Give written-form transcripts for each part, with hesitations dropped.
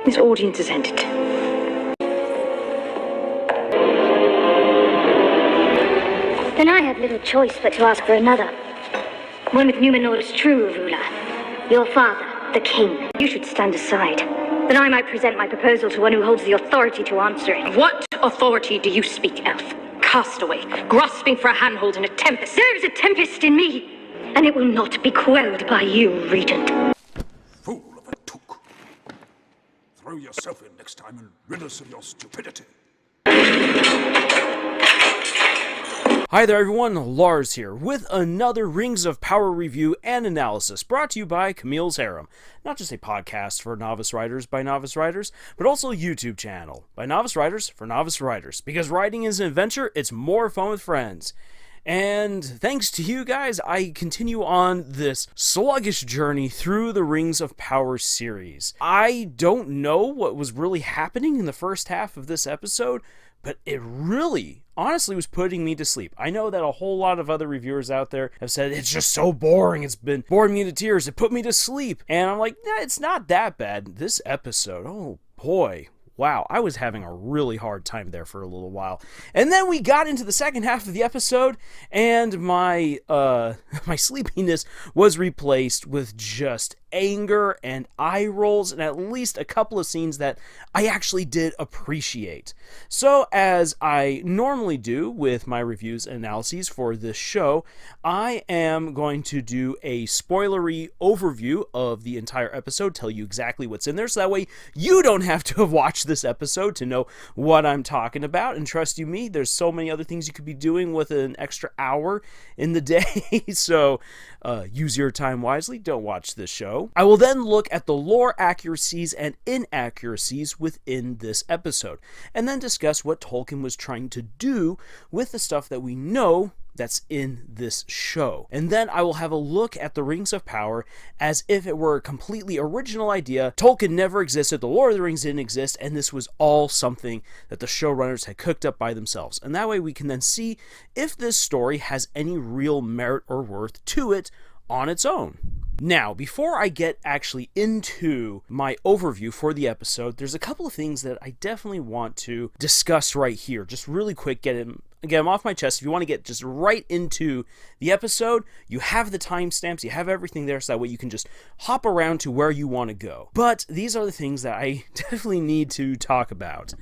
This audience has ended. Then I have little choice but to ask for another. One with Numenor's true ruler. Your father, the king. You should stand aside, that I might present my proposal to one who holds the authority to answer it. What authority do you speak, elf? Castaway, grasping for a handhold in a tempest. There is a tempest in me, and it will not be quelled by you, Regent. Fool of a took. Throw yourself in next time and rid us of your stupidity. Hi there everyone, Lars here, with another Rings of Power review and analysis brought to you by Camille's Harem. Not just a podcast for novice writers by novice writers, but also a YouTube channel by novice writers for novice writers. Because writing is an adventure, it's more fun with friends. And thanks to you guys, I continue on this sluggish journey through the Rings of Power series. I don't know what was really happening in the first half of this episode, but it really, honestly, was putting me to sleep. I know that a whole lot of other reviewers out there have said, it's just so boring, it's been boring me to tears, it put me to sleep. And I'm like, nah, it's not that bad. This episode, oh boy. Wow, I was having a really hard time there for a little while. And then we got into the second half of the episode, and my my sleepiness was replaced with just anger and eye rolls, and at least a couple of scenes that I actually did appreciate. So, as I normally do with my reviews and analyses for this show, I am going to do a spoilery overview of the entire episode, tell you exactly what's in there, so that way you don't have to have watched this episode to know what I'm talking about. And trust you me, there's so many other things you could be doing with an extra hour in the day, so use your time wisely, don't watch this show. I will then look at the lore accuracies and inaccuracies within this episode, and then discuss what Tolkien was trying to do with the stuff that we know that's in this show. And then I will have a look at the Rings of Power as if it were a completely original idea. Tolkien never existed, the Lord of the Rings didn't exist, and this was all something that the showrunners had cooked up by themselves. And that way we can then see if this story has any real merit or worth to it on its own. Now, before I get actually into my overview for the episode, there's a couple of things that I definitely want to discuss right here. Just really quick, get them off my chest. If you want to get just right into the episode, you have the timestamps, you have everything there, so that way you can just hop around to where you want to go. But these are the things that I definitely need to talk about.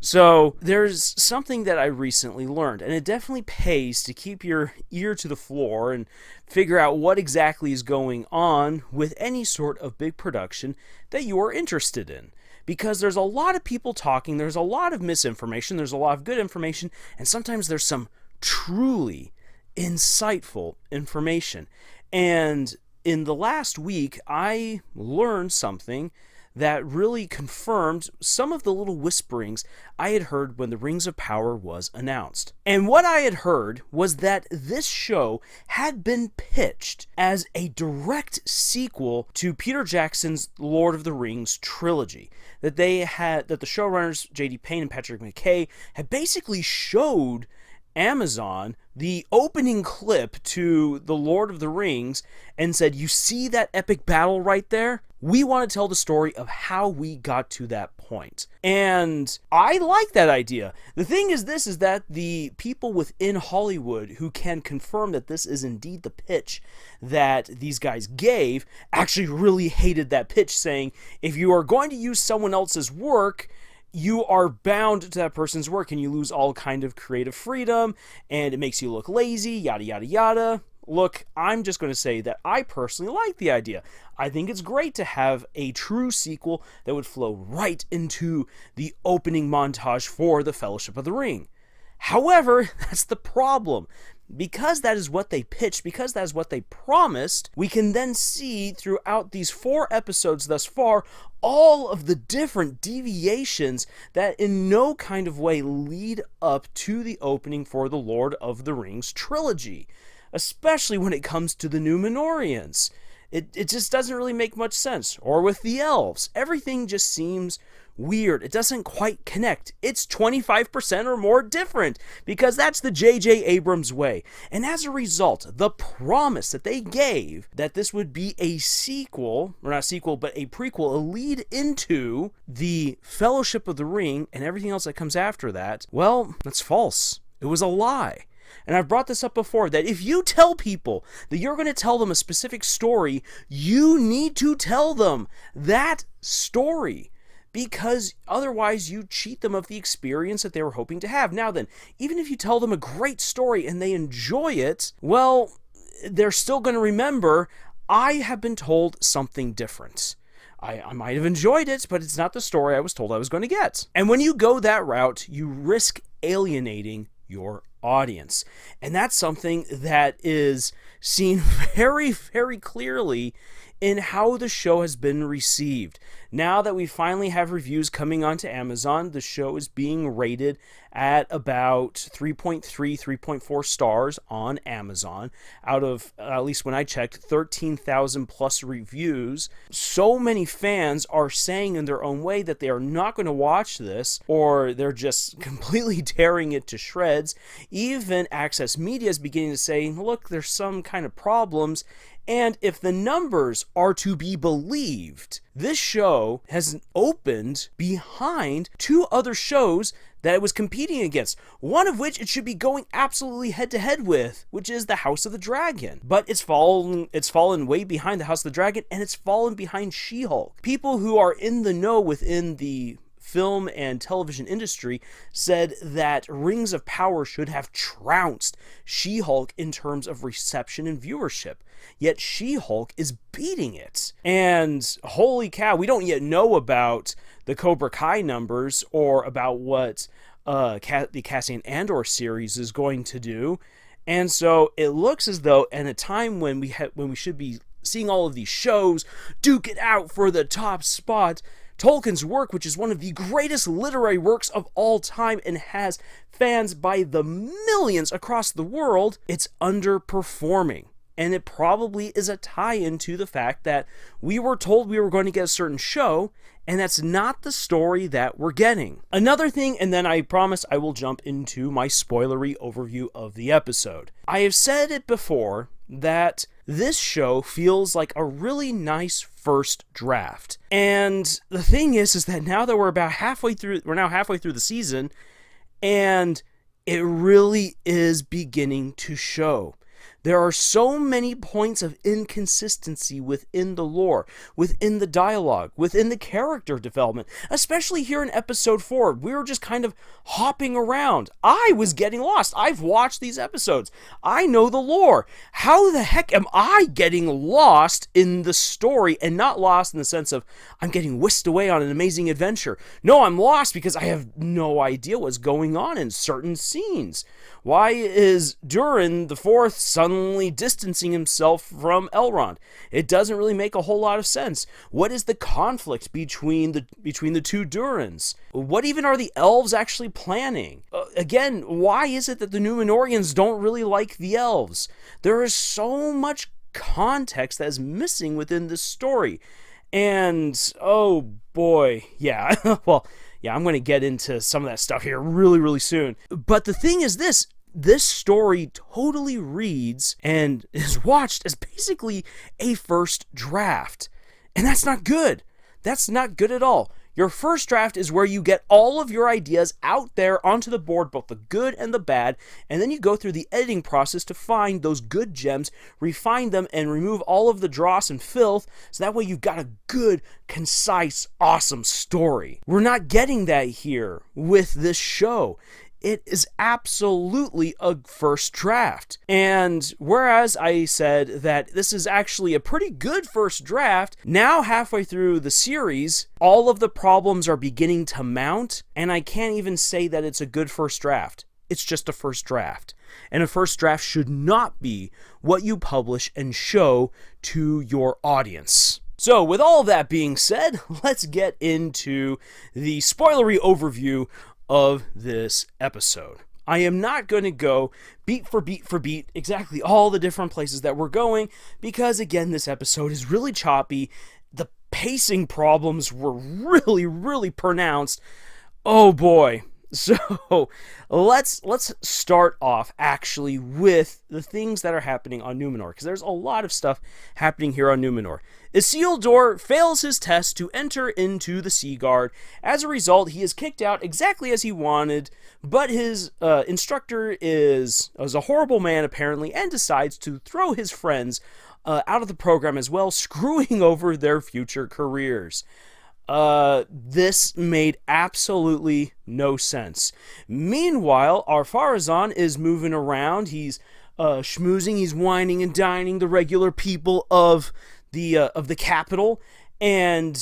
So, there's something that I recently learned, and it definitely pays to keep your ear to the floor and figure out what exactly is going on with any sort of big production that you are interested in. Because there's a lot of people talking, there's a lot of misinformation, there's a lot of good information, and sometimes there's some truly insightful information. And in the last week, I learned something that really confirmed some of the little whisperings I had heard when the Rings of Power was announced. And what I had heard was that this show had been pitched as a direct sequel to Peter Jackson's Lord of the Rings trilogy. That the showrunners, J.D. Payne and Patrick McKay, had basically showed Amazon the opening clip to The Lord of the Rings and said, you see that epic battle right there? We want to tell the story of how we got to that point. And I like that idea. The thing is that the people within Hollywood who can confirm that this is indeed the pitch that these guys gave actually really hated that pitch, saying, if you are going to use someone else's work, you are bound to that person's work and you lose all kind of creative freedom and it makes you look lazy, yada, yada, yada. Look, I'm just going to say that I personally like the idea. I think it's great to have a true sequel that would flow right into the opening montage for The Fellowship of the Ring. However, that's the problem. Because that is what they pitched, because that is what they promised, we can then see throughout these 4 episodes thus far all of the different deviations that in no kind of way lead up to the opening for the Lord of the Rings trilogy, especially when it comes to the Numenorians. It just doesn't really make much sense. Or with the elves, everything just seems weird. It doesn't quite connect. It's 25% or more different, because that's the J.J. Abrams way. And as a result, the promise that they gave that this would be a sequel, or not a sequel, but a prequel, a lead into the Fellowship of the Ring and everything else that comes after that, well, that's false. It was a lie. And I've brought this up before, that if you tell people that you're going to tell them a specific story, you need to tell them that story, because otherwise you cheat them of the experience that they were hoping to have. Now then, even if you tell them a great story and they enjoy it, well, they're still going to remember, I have been told something different. I might have enjoyed it, but it's not the story I was told I was going to get. And when you go that route, you risk alienating your audience. And that's something that is seen very, very clearly in how the show has been received. Now that we finally have reviews coming onto Amazon, the show is being rated at about 3.3, 3.4 stars on Amazon, out of, at least when I checked, 13,000 plus reviews. So many fans are saying in their own way that they are not going to watch this, or they're just completely tearing it to shreds. Even Access Media is beginning to say, look, there's some kind of problems. And if the numbers are to be believed, this show has opened behind two other shows that it was competing against, one of which it should be going absolutely head-to-head with, which is the House of the Dragon. But it's fallen way behind the House of the Dragon, and it's fallen behind She-Hulk. People who are in the know within the film and television industry said that Rings of Power should have trounced She-Hulk in terms of reception and viewership. Yet She-Hulk is beating it. And holy cow, we don't yet know about the Cobra Kai numbers or about what the Cassian Andor series is going to do. And so it looks as though in a time when we should be seeing all of these shows duke it out for the top spot, Tolkien's work, which is one of the greatest literary works of all time and has fans by the millions across the world, it's underperforming. And it probably is a tie-in to the fact that we were told we were going to get a certain show, and that's not the story that we're getting. Another thing, and then I promise I will jump into my spoilery overview of the episode. I have said it before that this show feels like a really nice first draft. And the thing is that now that we're now halfway through the season, and it really is beginning to show. There are so many points of inconsistency within the lore, within the dialogue, within the character development, especially here in episode 4. We were just kind of hopping around. I was getting lost. I've watched these episodes. I know the lore. How the heck am I getting lost in the story, and not lost in the sense of I'm getting whisked away on an amazing adventure? No, I'm lost because I have no idea what's going on in certain scenes. Why is Durin the Fourth suddenly distancing himself from Elrond? It doesn't really make a whole lot of sense. What is the conflict between the two Durins? What even are the elves actually planning? Again, why is it that the Númenóreans don't really like the elves? There is so much context that is missing within this story. And, oh boy, yeah, well, yeah, I'm going to get into some of that stuff here really, really soon. But the thing is this story totally reads and is watched as basically a first draft. And that's not good. That's not good at all. Your first draft is where you get all of your ideas out there onto the board, both the good and the bad, and then you go through the editing process to find those good gems, refine them, and remove all of the dross and filth, so that way you've got a good, concise, awesome story. We're not getting that here with this show. It is absolutely a first draft. And whereas I said that this is actually a pretty good first draft, now halfway through the series, all of the problems are beginning to mount, and I can't even say that it's a good first draft. It's just a first draft. And a first draft should not be what you publish and show to your audience. So, with all that being said, let's get into the spoilery overview of this episode. I am not going to go beat for beat for beat exactly all the different places that we're going, because again, this episode is really choppy. The pacing problems were really, really pronounced. Oh boy. So let's start off actually with the things that are happening on Numenor, because there's a lot of stuff happening here on Numenor. Isildur fails his test to enter into the Sea Guard. As a result, he is kicked out exactly as he wanted, but his instructor is a horrible man apparently, and decides to throw his friends out of the program as well, screwing over their future careers. This made absolutely no sense. Meanwhile, our Farazan is moving around. He's schmoozing, he's whining and dining the regular people of the capital, and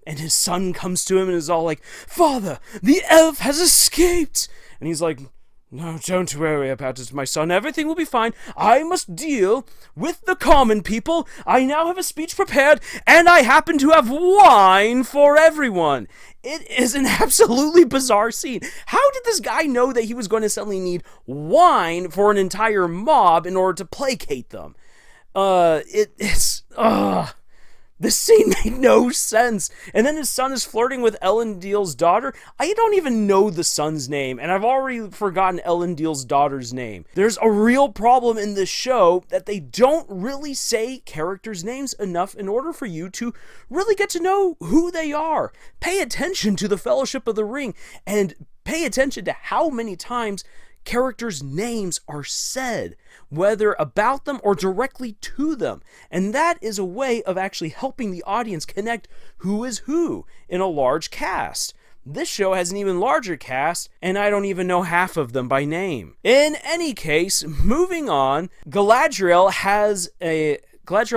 his son comes to him and is all like, "Father, the elf has escaped!" And he's like, "No, don't worry about it, my son. Everything will be fine. I must deal with the common people. I now have a speech prepared, and I happen to have wine for everyone." It is an absolutely bizarre scene. How did this guy know that he was going to suddenly need wine for an entire mob in order to placate them? This scene made no sense. And then his son is flirting with Elendil's daughter. I don't even know the son's name, and I've already forgotten Elendil's daughter's name. There's a real problem in this show that they don't really say characters' names enough in order for you to really get to know who they are. Pay attention to the Fellowship of the Ring, and pay attention to how many times characters' names are said, whether about them or directly to them. And that is a way of actually helping the audience connect who is who in a large cast. This show has an even larger cast, and I don't even know half of them by name. In any case, moving on, Galadriel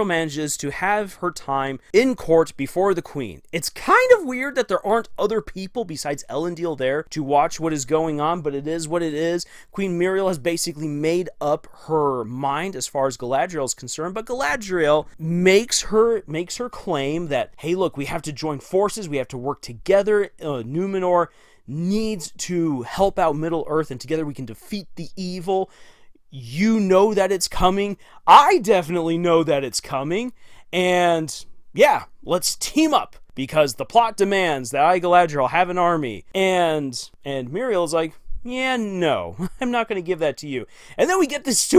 manages to have her time in court before the queen. It's kind of weird that there aren't other people besides Elendil there to watch what is going on, but it is what it is. Queen Muriel has basically made up her mind as far as Galadriel is concerned, but Galadriel makes her claim that, hey, look, we have to join forces, we have to work together. Numenor needs to help out Middle-earth, and together we can defeat the evil. You know that it's coming. I definitely know that it's coming. And yeah, let's team up, because the plot demands that I, Galadriel, have an army. And Muriel's like, yeah, no, I'm not going to give that to you. And then we get this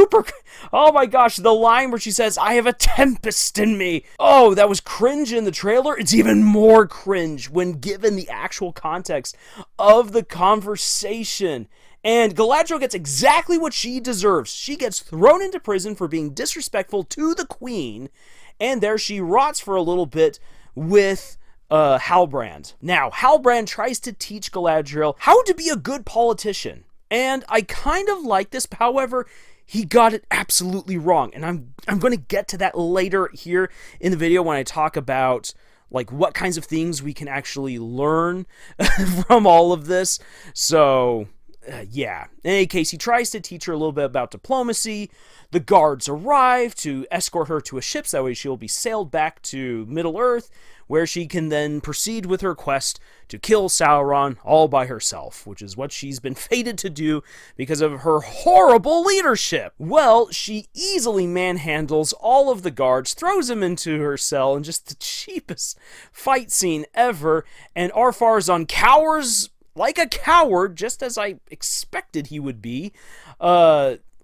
oh my gosh, the line where she says, "I have a tempest in me." Oh, that was cringe in the trailer. It's even more cringe when given the actual context of the conversation. And Galadriel gets exactly what she deserves. She gets thrown into prison for being disrespectful to the queen, and there she rots for a little bit with Halbrand. Now, Halbrand tries to teach Galadriel how to be a good politician, and I kind of like this. However, he got it absolutely wrong, and I'm going to get to that later here in the video when I talk about like what kinds of things we can actually learn from all of this. So yeah, in any case, he tries to teach her a little bit about diplomacy. The guards arrive to escort her to a ship, so that way she will be sailed back to Middle-earth, where she can then proceed with her quest to kill Sauron all by herself, which is what she's been fated to do because of her horrible leadership. Well, she easily manhandles all of the guards, throws them into her cell, and just the cheapest fight scene ever, and Ar-Pharazôn cowers like a coward, just as I expected he would be,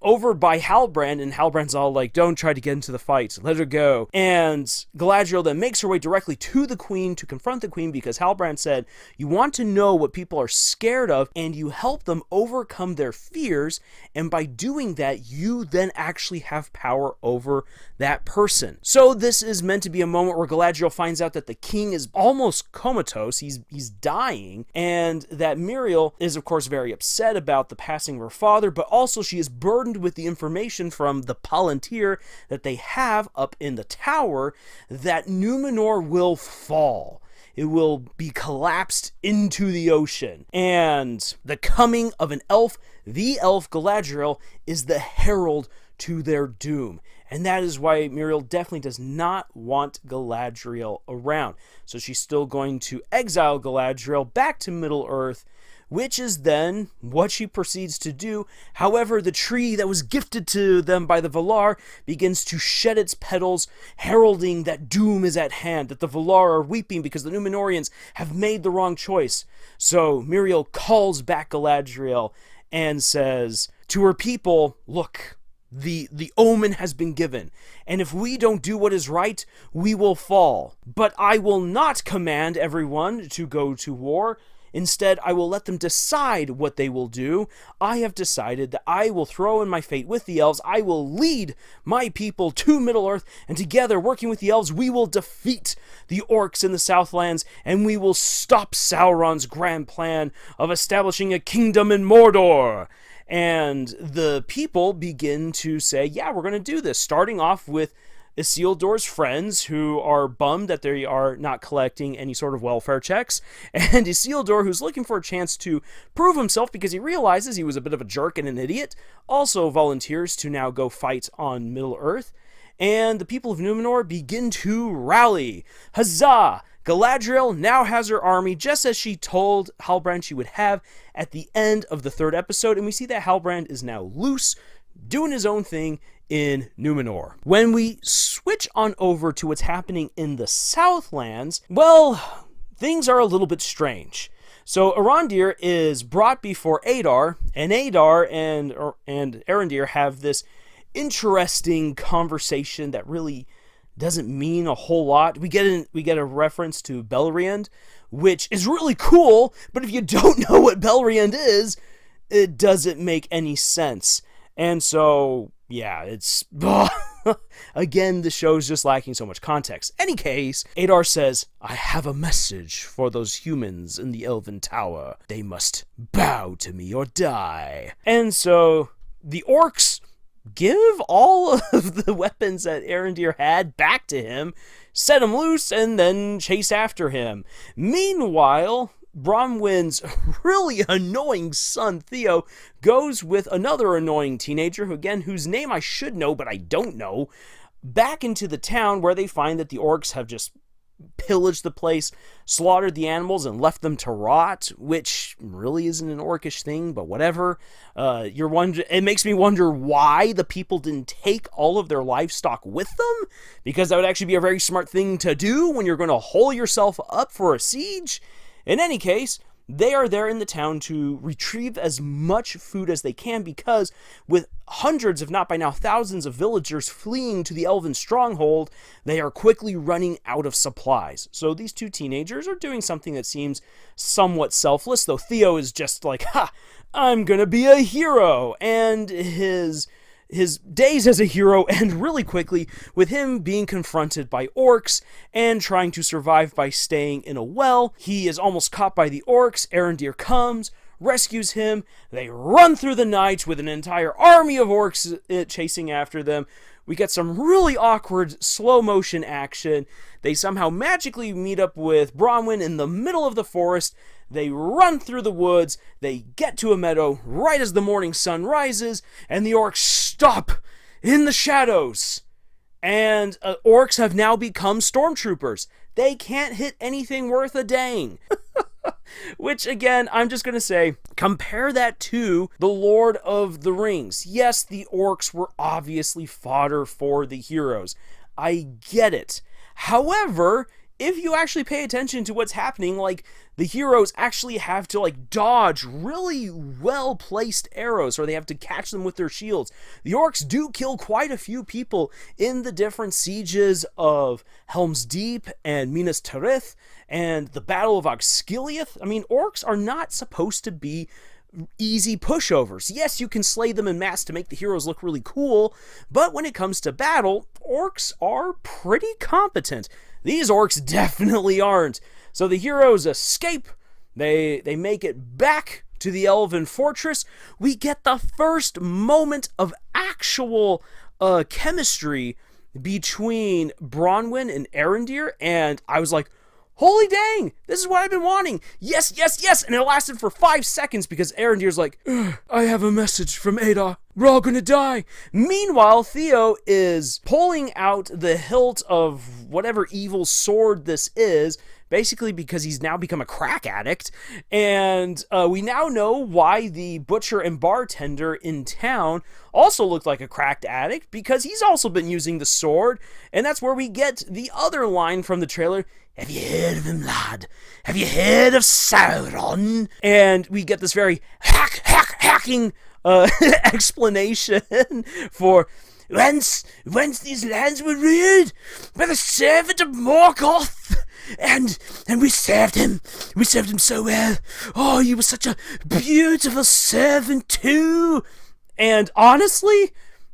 over by Halbrand, and Halbrand's all like, "Don't try to get into the fight, let her go." And Galadriel then makes her way directly to the queen to confront the queen, because Halbrand said, you want to know what people are scared of, and you help them overcome their fears, and by doing that, you then actually have power over that person. So this is meant to be a moment where Galadriel finds out that the king is almost comatose, he's dying, and that Muriel is of course very upset about the passing of her father, but also she is burdened with the information from the Palantir that they have up in the tower that Numenor will fall. It will be collapsed into the ocean. And the coming of an elf, the elf Galadriel, is the herald to their doom. And that is why Muriel definitely does not want Galadriel around. So she's still going to exile Galadriel back to Middle-earth, which is then what she proceeds to do. However, the tree that was gifted to them by the Valar begins to shed its petals, heralding that doom is at hand, that the Valar are weeping because the Númenóreans have made the wrong choice. So Miriel calls back Galadriel and says to her people, look, the omen has been given, and if we don't do what is right, we will fall. But I will not command everyone to go to war. Instead, I will let them decide what they will do. I have decided that I will throw in my fate with the elves. I will lead my people to Middle-earth, and together, working with the elves, we will defeat the orcs in the Southlands, and we will stop Sauron's grand plan of establishing a kingdom in Mordor. And the people begin to say, yeah, we're going to do this, starting off with Isildur's friends, who are bummed that they are not collecting any sort of welfare checks, and Isildur, who's looking for a chance to prove himself because he realizes he was a bit of a jerk and an idiot, also volunteers to now go fight on Middle-earth, and the people of Númenor begin to rally. Huzzah! Galadriel now has her army, just as she told Halbrand she would have at the end of the 3rd episode, and we see that Halbrand is now loose, doing his own thing in Númenor. When we switch on over to what's happening in the Southlands, well, things are a little bit strange. So Arondir is brought before Adar, and Adar and Arondir have this interesting conversation that really doesn't mean a whole lot. We get a reference to Beleriand, which is really cool, but if you don't know what Beleriand is, it doesn't make any sense. And so, yeah, it's... Again, the show's just lacking so much context. Any case, Adar says, I have a message for those humans in the Elven Tower. They must bow to me or die. And so, the orcs give all of the weapons that Arondir had back to him, set him loose, and then chase after him. Meanwhile, Bronwyn's really annoying son, Theo, goes with another annoying teenager, whose name I should know, but I don't know, back into the town where they find that the orcs have just pillaged the place, slaughtered the animals, and left them to rot, which really isn't an orcish thing, but whatever. It makes me wonder why the people didn't take all of their livestock with them, because that would actually be a very smart thing to do when you're going to hole yourself up for a siege. In any case, they are there in the town to retrieve as much food as they can, because with hundreds, if not by now thousands of villagers fleeing to the elven stronghold, they are quickly running out of supplies. So these two teenagers are doing something that seems somewhat selfless, though Theo is just like, I'm gonna be a hero, and his days as a hero end really quickly with him being confronted by orcs and trying to survive by staying in a well. He is almost caught by the orcs. Arondir comes, rescues him. They run through the night with an entire army of orcs chasing after them. We get some really awkward slow motion action. They somehow magically meet up with Bronwyn in the middle of the forest. They run through the woods, they get to a meadow right as the morning sun rises, and the orcs stop in the shadows. And orcs have now become stormtroopers. They can't hit anything worth a dang. Which, again, I'm just going to say, compare that to The Lord of the Rings. Yes, the orcs were obviously fodder for the heroes. I get it. However, if you actually pay attention to what's happening, like, the heroes actually have to, like, dodge really well-placed arrows, or they have to catch them with their shields. The orcs do kill quite a few people in the different sieges of Helm's Deep and Minas Tirith and the Battle of Osgiliath. I mean, orcs are not supposed to be easy pushovers. Yes, you can slay them in mass to make the heroes look really cool, but when it comes to battle, orcs are pretty competent. These orcs definitely aren't. So the heroes escape. They make it back to the elven fortress. We get the first moment of actual chemistry between Bronwyn and Arondir, and I was like, holy dang, this is what I've been wanting. Yes, yes, yes. And it lasted for 5 seconds because Arondir's like, I have a message from Adar. We're all gonna die. Meanwhile, Theo is pulling out the hilt of whatever evil sword this is, basically because he's now become a crack addict. And we now know why the butcher and bartender in town also looked like a cracked addict, because he's also been using the sword. And that's where we get the other line from the trailer. Have you heard of him, lad? Have you heard of Sauron? And we get this very hacking explanation for whence these lands were ruled by the servant of Morgoth, and we served him so well. Oh, he was such a beautiful servant too. And honestly,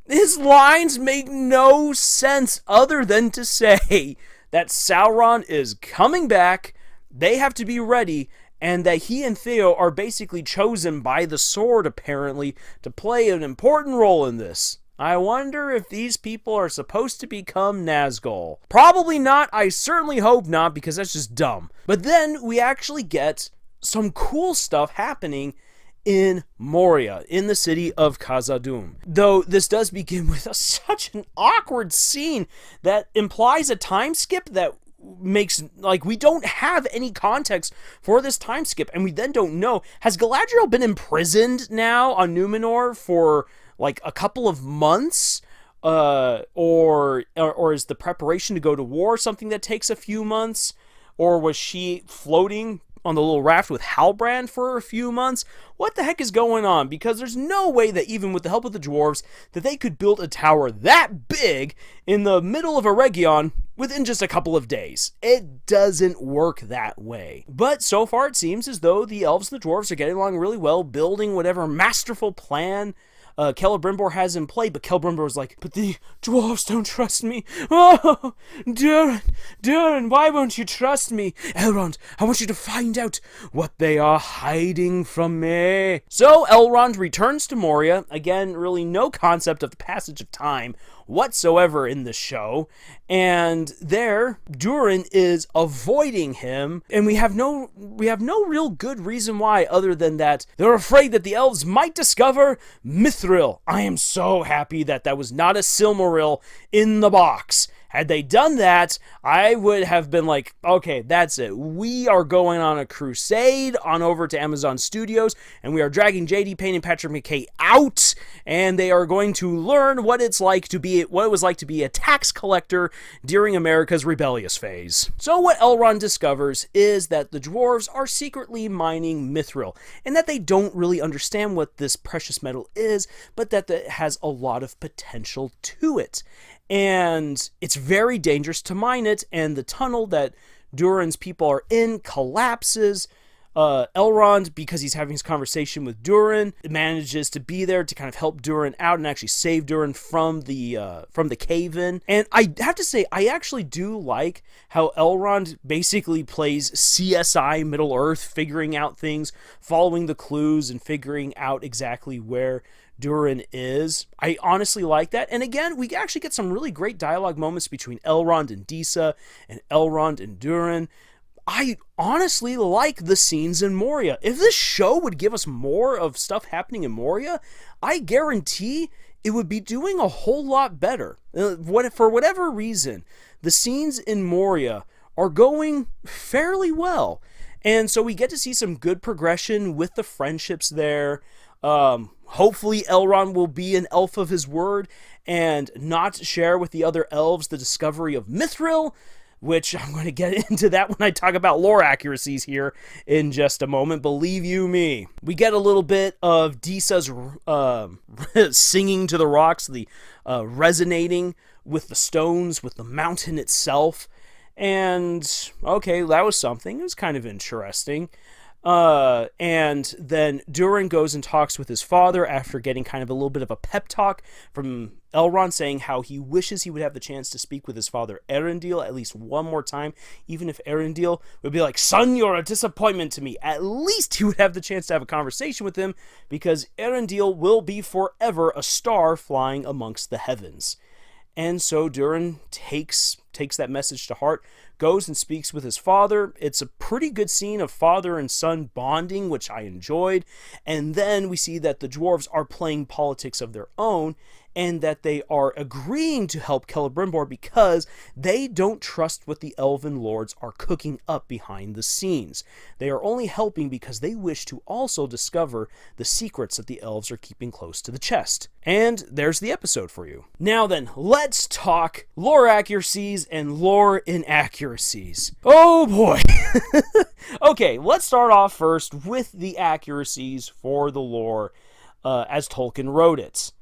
his lines make no sense other than to say that Sauron is coming back, they have to be ready, and that he and Theo are basically chosen by the sword, apparently, to play an important role in this. I wonder if these people are supposed to become Nazgul. Probably not. I certainly hope not, because that's just dumb. But then we actually get some cool stuff happening in Moria, in the city of Khazad-dûm. Though this does begin with such an awkward scene that implies a time skip that makes, like, we don't have any context for this time skip, and we then don't know, has Galadriel been imprisoned now on Numenor for like a couple of months, or is the preparation to go to war something that takes a few months, or was she floating on the little raft with Halbrand for a few months? What the heck is going on? Because there's no way that even with the help of the dwarves that they could build a tower that big in the middle of a region within just a couple of days. It doesn't work that way. But so far it seems as though the elves and the dwarves are getting along really well, building whatever masterful plan Celebrimbor has in play, but Celebrimbor was like, but the dwarves don't trust me. Oh, Durin, why won't you trust me? Elrond, I want you to find out what they are hiding from me. So Elrond returns to Moria. Again, really no concept of the passage of time whatsoever in the show, and there Durin is avoiding him, and we have no real good reason why, other than that they're afraid that the elves might discover Mithril. I am so happy that that was not a Silmaril in the box. Had they done that, I would have been like, okay, that's it. We are going on a crusade on over to Amazon Studios, and we are dragging J.D. Payne and Patrick McKay out, and they are going to learn what it was like to be a tax collector during America's rebellious phase. So what Elrond discovers is that the dwarves are secretly mining Mithril, and that they don't really understand what this precious metal is, but that it has a lot of potential to it. And it's very dangerous to mine it, and the tunnel that Durin's people are in collapses. Elrond, because he's having his conversation with Durin, manages to be there to kind of help Durin out and actually save Durin from the cave-in. And I have to say, I actually do like how Elrond basically plays CSI Middle-earth, figuring out things, following the clues, and figuring out exactly where Durin is. I honestly like that. And again, we actually get some really great dialogue moments between Elrond and Disa, and Elrond and Durin. I honestly like the scenes in Moria. If this show would give us more of stuff happening in Moria, I guarantee it would be doing a whole lot better. For whatever reason, the scenes in Moria are going fairly well. And so we get to see some good progression with the friendships there. Hopefully Elrond will be an elf of his word and not share with the other elves the discovery of Mithril, which I'm going to get into that when I talk about lore accuracies here in just a moment, believe you me. We get a little bit of Disa's singing to the rocks, the resonating with the stones, with the mountain itself, and okay, that was something. It was kind of interesting. And then Durin goes and talks with his father after getting kind of a little bit of a pep talk from Elrond, saying how he wishes he would have the chance to speak with his father Erendil at least one more time, even if Erendil would be like, son, you're a disappointment to me. At least he would have the chance to have a conversation with him, because Erendil will be forever a star flying amongst the heavens. And so Durin takes that message to heart, goes and speaks with his father. It's a pretty good scene of father and son bonding, which I enjoyed. And then we see that the dwarves are playing politics of their own, and that they are agreeing to help Celebrimbor because they don't trust what the elven lords are cooking up behind the scenes. They are only helping because they wish to also discover the secrets that the elves are keeping close to the chest. And there's the episode for you. Now then, let's talk lore accuracies and lore inaccuracies. Oh boy! Okay, let's start off first with the accuracies for the lore as Tolkien wrote it.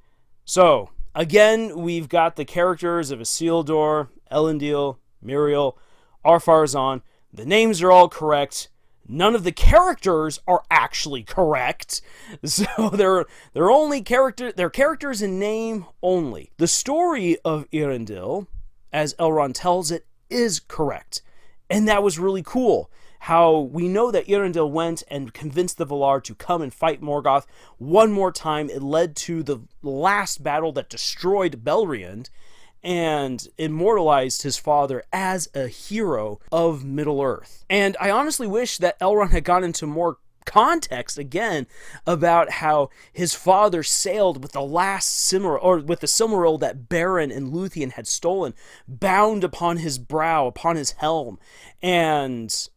So, again, we've got the characters of Isildur, Elendil, Miriel, Ar-Pharazôn. The names are all correct. None of the characters are actually correct. So they're characters in name only. The story of Eärendil, as Elrond tells it, is correct. And that was really cool. How we know that Eärendil went and convinced the Valar to come and fight Morgoth one more time. It led to the last battle that destroyed Beleriand and immortalized his father as a hero of Middle-earth. And I honestly wish that Elrond had gone into more context again about how his father sailed with the last with the Silmaril that Beren and Luthien had stolen, bound upon his brow, upon his helm, and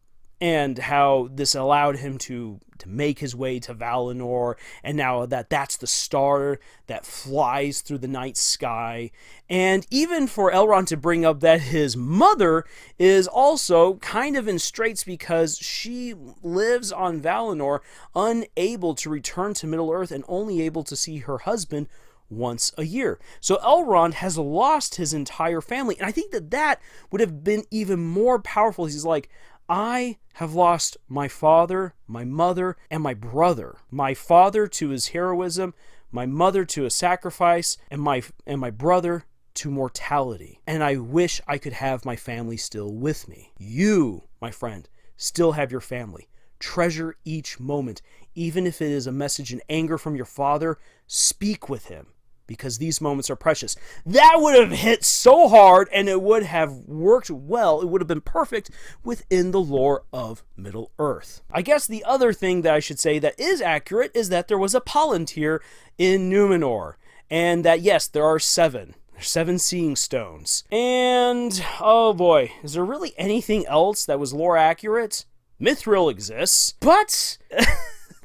how this allowed him to make his way to Valinor, and now that's the star that flies through the night sky. And even for Elrond to bring up that his mother is also kind of in straits because she lives on Valinor, unable to return to Middle-earth and only able to see her husband once a year. So Elrond has lost his entire family, and I think that would have been even more powerful. He's like, I have lost my father, my mother, and my brother. My father to his heroism, my mother to a sacrifice, and my brother to mortality. And I wish I could have my family still with me. You, my friend, still have your family. Treasure each moment. Even if it is a message in anger from your father, speak with him, because these moments are precious. That would have hit so hard, and it would have worked well. It would have been perfect within the lore of Middle-earth. I guess the other thing that I should say that is accurate is that there was a Palantir in Númenor, and that, yes, there are 7. There's 7 seeing stones. And, oh boy, is there really anything else that was lore accurate? Mithril exists, but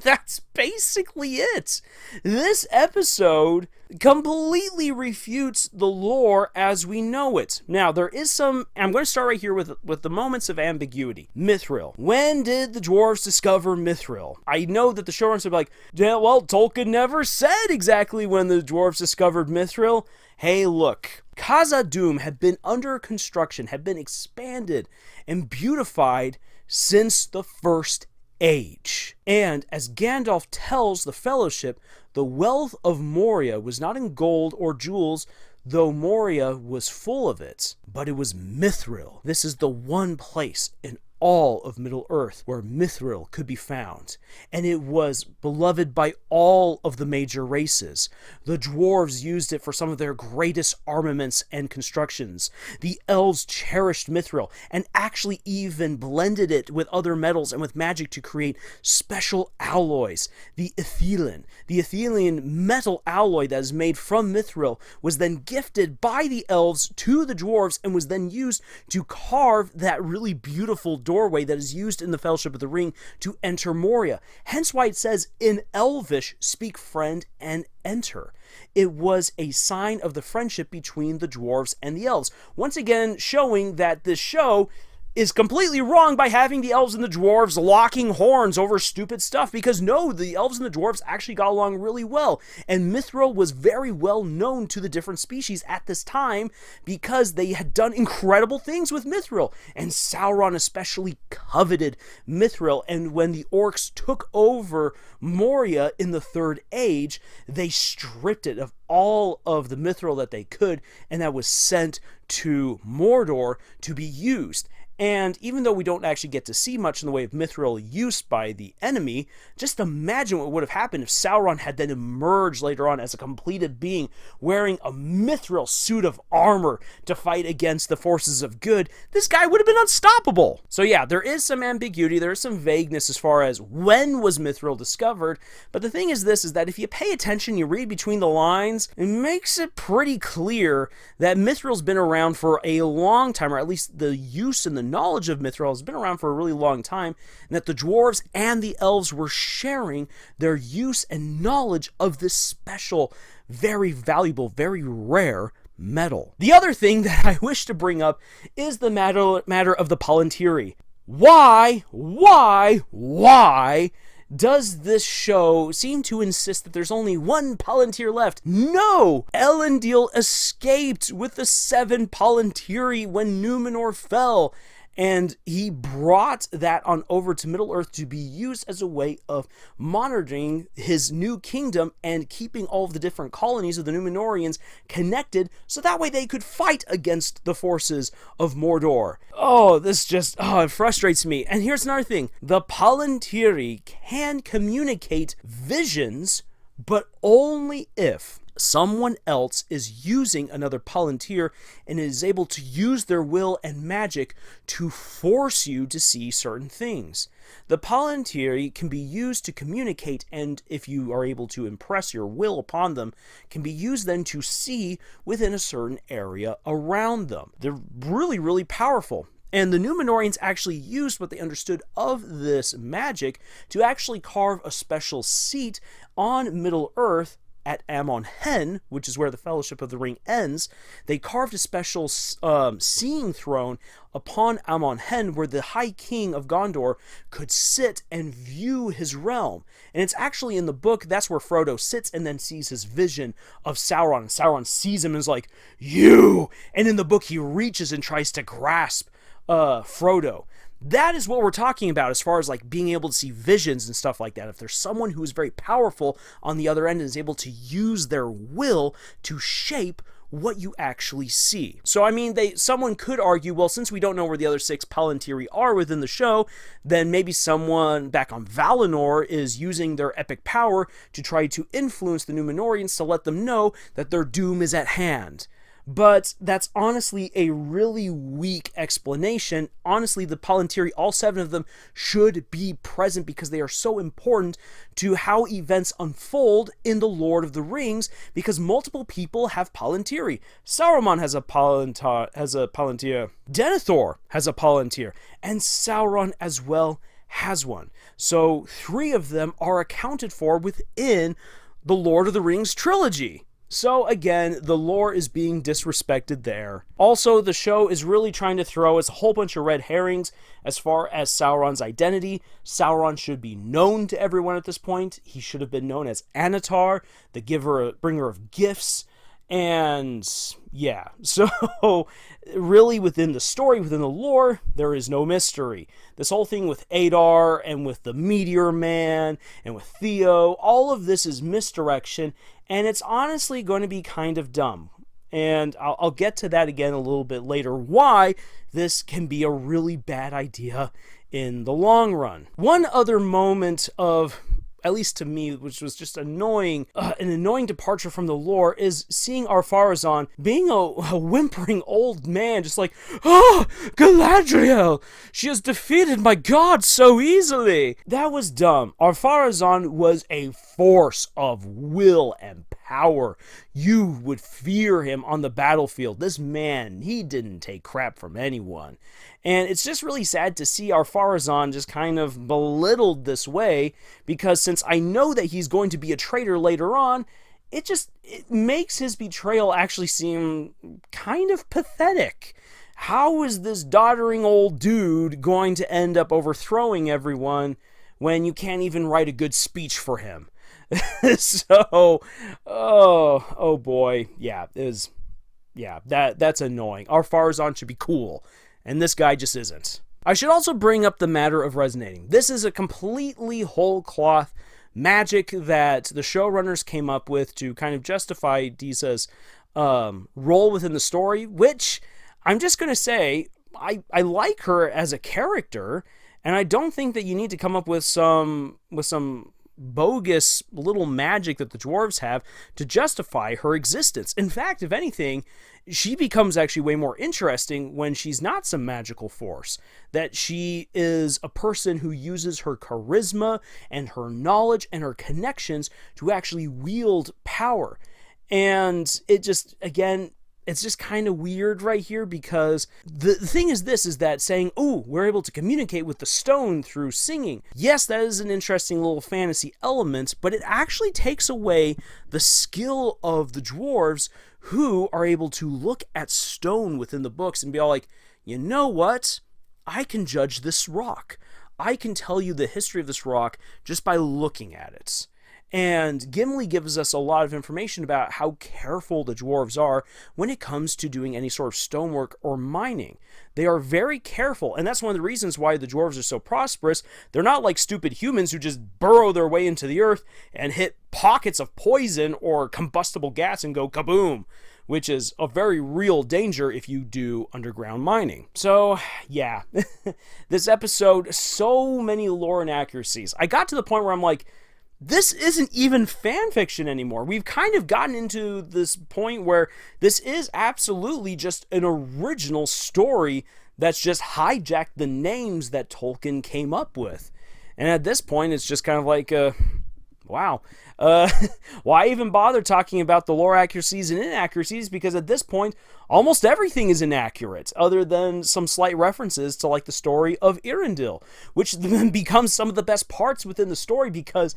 that's basically it. This episode completely refutes the lore as we know it. Now, there is some, I'm going to start right here with the moments of ambiguity. Mithril. When did the dwarves discover Mithril? I know that the showrunners are like, yeah, well, Tolkien never said exactly when the dwarves discovered Mithril. Hey, look, Khazad-dûm had been under construction, had been expanded and beautified since the First Age. And as Gandalf tells the Fellowship, the wealth of Moria was not in gold or jewels, though Moria was full of it, but it was Mithril. This is the one place in all of Middle-earth where Mithril could be found, and it was beloved by all of the major races. The dwarves used it for some of their greatest armaments and constructions. The elves cherished Mithril and actually even blended it with other metals and with magic to create special alloys. The Ithilien metal alloy that is made from Mithril was then gifted by the elves to the dwarves and was then used to carve that really beautiful doorway that is used in the Fellowship of the Ring to enter Moria. Hence why it says in Elvish, speak friend and enter. It was a sign of the friendship between the dwarves and the elves. Once again, showing that this show is completely wrong by having the elves and the dwarves locking horns over stupid stuff, because no, the elves and the dwarves actually got along really well, and Mithril was very well known to the different species at this time because they had done incredible things with Mithril, and Sauron especially coveted Mithril. And when the orcs took over Moria in the Third Age, they stripped it of all of the Mithril that they could, and that was sent to Mordor to be used. And even though we don't actually get to see much in the way of mithril use by the enemy, just imagine what would have happened if Sauron had then emerged later on as a completed being wearing a mithril suit of armor to fight against the forces of good. This guy would have been unstoppable. So yeah, there is some ambiguity, there is some vagueness as far as when was mithril discovered, but the thing is this, is that if you pay attention, you read between the lines, it makes it pretty clear that mithril's been around for a long time, or at least the use and the knowledge of mithril has been around for a really long time, and that the dwarves and the elves were sharing their use and knowledge of this special, very valuable, very rare metal. The other thing that I wish to bring up is the matter of the Palantiri. Why does this show seem to insist that there's only one Palantir left? No! Elendil escaped with the 7 Palantiri when Númenor fell, and he brought that on over to Middle-earth to be used as a way of monitoring his new kingdom and keeping all of the different colonies of the Númenorians connected, so that way they could fight against the forces of Mordor. Oh, this just, it frustrates me. And here's another thing. The Palantiri can communicate visions, but only if someone else is using another Palantir and is able to use their will and magic to force you to see certain things. The Palantiri can be used to communicate, and if you are able to impress your will upon them, can be used then to see within a certain area around them. They're really, really powerful. And the Númenorians actually used what they understood of this magic to actually carve a special seat on Middle-earth at Amon Hen, which is where the Fellowship of the Ring ends. They carved a special seeing throne upon Amon Hen where the High King of Gondor could sit and view his realm. And it's actually in the book, that's where Frodo sits and then sees his vision of Sauron. And Sauron sees him and is like, "You!" And in the book, he reaches and tries to grasp Frodo. That is what we're talking about as far as like being able to see visions and stuff like that. If there's someone who is very powerful on the other end and is able to use their will to shape what you actually see. So I mean, someone could argue, well, since we don't know where the other 6 Palantiri are within the show, then maybe someone back on Valinor is using their epic power to try to influence the Númenorians to let them know that their doom is at hand. But that's honestly a really weak explanation. Honestly, the Palantiri, all 7 of them, should be present because they are so important to how events unfold in The Lord of the Rings, because multiple people have Palantiri. Saruman has a Palantir. Denethor has a Palantir. And Sauron as well has one. So 3 of them are accounted for within the Lord of the Rings trilogy. So again, the lore is being disrespected there. Also, the show is really trying to throw us a whole bunch of red herrings as far as Sauron's identity. Sauron should be known to everyone at this point. He should have been known as Anatar, the bringer of gifts. And yeah, so really within the story, within the lore, there is no mystery. This whole thing with Adar and with the Meteor Man and with Theo, all of this is misdirection, and it's honestly going to be kind of dumb. And I'll get to that again a little bit later, why this can be a really bad idea in the long run. One other moment of, at least to me, which was just annoying, an annoying departure from the lore, is seeing Ar-Pharazôn being a whimpering old man, just like, "Oh, Galadriel! She has defeated my god so easily!" That was dumb. Ar-Pharazôn was a force of will and power. You would fear him on the battlefield. This man, he didn't take crap from anyone. And it's just really sad to see Ar-Pharazôn just kind of belittled this way, because since I know that he's going to be a traitor later on, it makes his betrayal actually seem kind of pathetic. How is this doddering old dude going to end up overthrowing everyone when you can't even write a good speech for him? So, oh boy, that's annoying. Ar-Pharazôn should be cool, and this guy just isn't. I should also bring up the matter of resonating. This is a completely whole cloth magic that the showrunners came up with to kind of justify Disa's role within the story, which I'm just going to say, I like her as a character, and I don't think that you need to come up with some bogus little magic that the dwarves have to justify her existence. In fact, if anything, she becomes actually way more interesting when she's not some magical force. That she is a person who uses her charisma and her knowledge and her connections to actually wield power. And it just, again, it's just kind of weird right here, because the thing is that saying, oh, we're able to communicate with the stone through singing. Yes, that is an interesting little fantasy element, but it actually takes away the skill of the dwarves, who are able to look at stone within the books and be all like, you know what? I can judge this rock. I can tell you the history of this rock just by looking at it. And Gimli gives us a lot of information about how careful the dwarves are when it comes to doing any sort of stonework or mining. They are very careful, and that's one of the reasons why the dwarves are so prosperous. They're not like stupid humans who just burrow their way into the earth and hit pockets of poison or combustible gas and go kaboom, which is a very real danger if you do underground mining. So, yeah, this episode, so many lore inaccuracies. I got to the point where I'm like, this isn't even fan fiction anymore. We've kind of gotten into this point where this is absolutely just an original story that's just hijacked the names that Tolkien came up with. And at this point, it's just kind of like, wow. Why even bother talking about the lore accuracies and inaccuracies? Because at this point, almost everything is inaccurate, other than some slight references to like the story of Irindil, which then becomes some of the best parts within the story because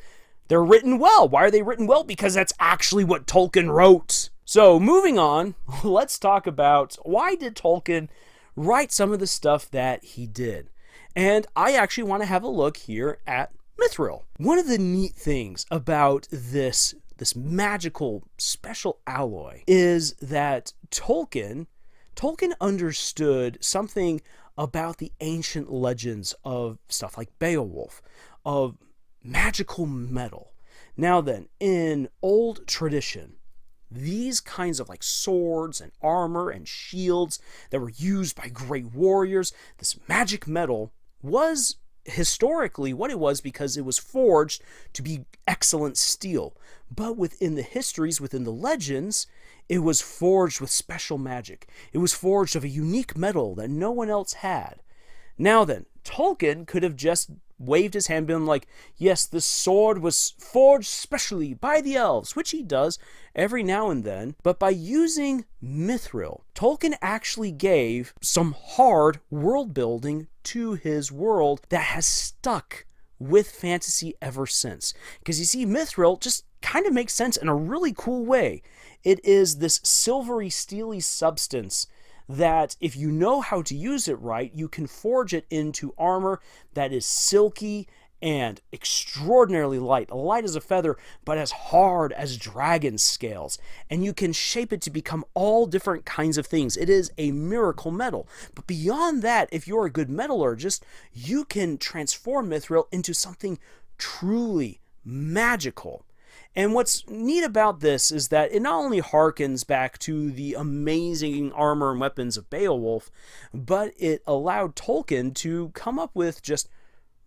they're written well. Why are they written well? Because that's actually what Tolkien wrote. So moving on, let's talk about why did Tolkien write some of the stuff that he did. And I actually want to have a look here at Mithril. One of the neat things about this magical special alloy is that Tolkien understood something about the ancient legends of stuff like Beowulf, of magical metal. Now then, in old tradition, these kinds of like swords and armor and shields that were used by great warriors, this magic metal was historically what it was because it was forged to be excellent steel. But within the histories, within the legends, it was forged with special magic. It was forged of a unique metal that no one else had. Now then, Tolkien could have just waved his hand, been like, yes, this sword was forged specially by the elves, which he does every now and then, but by using Mithril, Tolkien actually gave some hard world building to his world that has stuck with fantasy ever since. Because you see, Mithril just kind of makes sense in a really cool way. It is this silvery, steely substance that if you know how to use it right, you can forge it into armor that is silky and extraordinarily light as a feather, but as hard as dragon scales. And you can shape it to become all different kinds of things. It is a miracle metal. But beyond that, if you're a good metallurgist, you can transform Mithril into something truly magical. And what's neat about this is that it not only harkens back to the amazing armor and weapons of Beowulf, but it allowed Tolkien to come up with just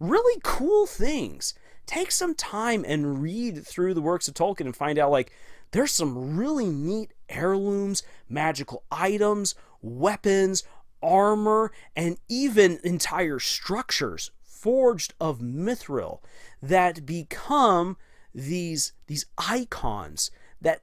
really cool things. Take some time and read through the works of Tolkien and find out, like, there's some really neat heirlooms, magical items, weapons, armor, and even entire structures forged of Mithril that become these icons that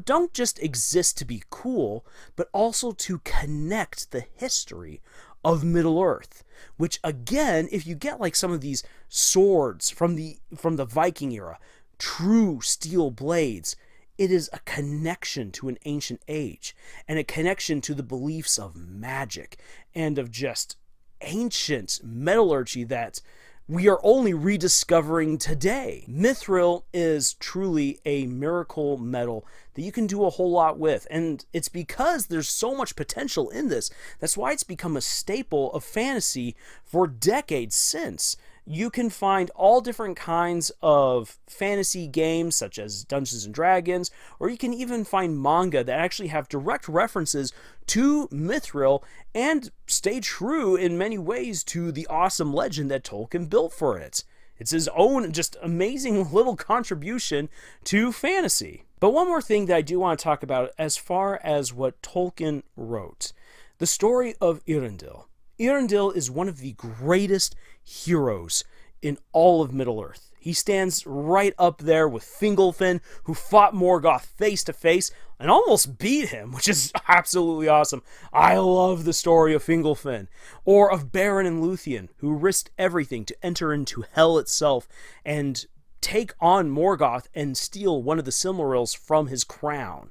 don't just exist to be cool, but also to connect the history of Middle-earth. Which again, if you get like some of these swords from the Viking era, true steel blades, it is a connection to an ancient age and a connection to the beliefs of magic and of just ancient metallurgy that we are only rediscovering today. Mithril is truly a miracle metal that you can do a whole lot with, and it's because there's so much potential in this. That's why it's become a staple of fantasy for decades since. You can find all different kinds of fantasy games, such as Dungeons and Dragons, or you can even find manga that actually have direct references to Mithril and stay true in many ways to the awesome legend that Tolkien built for it. It's his own just amazing little contribution to fantasy. But one more thing that I do want to talk about as far as what Tolkien wrote. The story of Eärendil. Eärendil is one of the greatest heroes in all of Middle-earth. He stands right up there with Fingolfin, who fought Morgoth face to face and almost beat him, which is absolutely awesome. I love the story of Fingolfin. Or of Beren and Luthien, who risked everything to enter into hell itself and take on Morgoth and steal one of the Silmarils from his crown.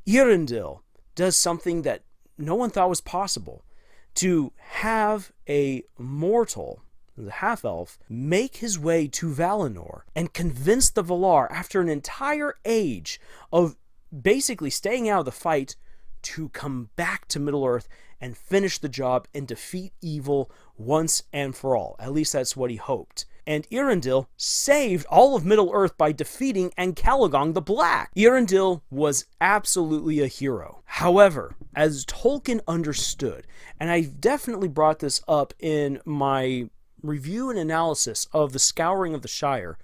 Eärendil does something that no one thought was possible. To have a mortal, the half-elf, make his way to Valinor and convince the Valar, after an entire age of basically staying out of the fight, to come back to Middle-earth and finish the job and defeat evil once and for all. At least that's what he hoped. And Eärendil saved all of Middle-earth by defeating Ancalagon the Black. Eärendil was absolutely a hero. However, as Tolkien understood, and I definitely brought this up in my review and analysis of The Scouring of the Shire,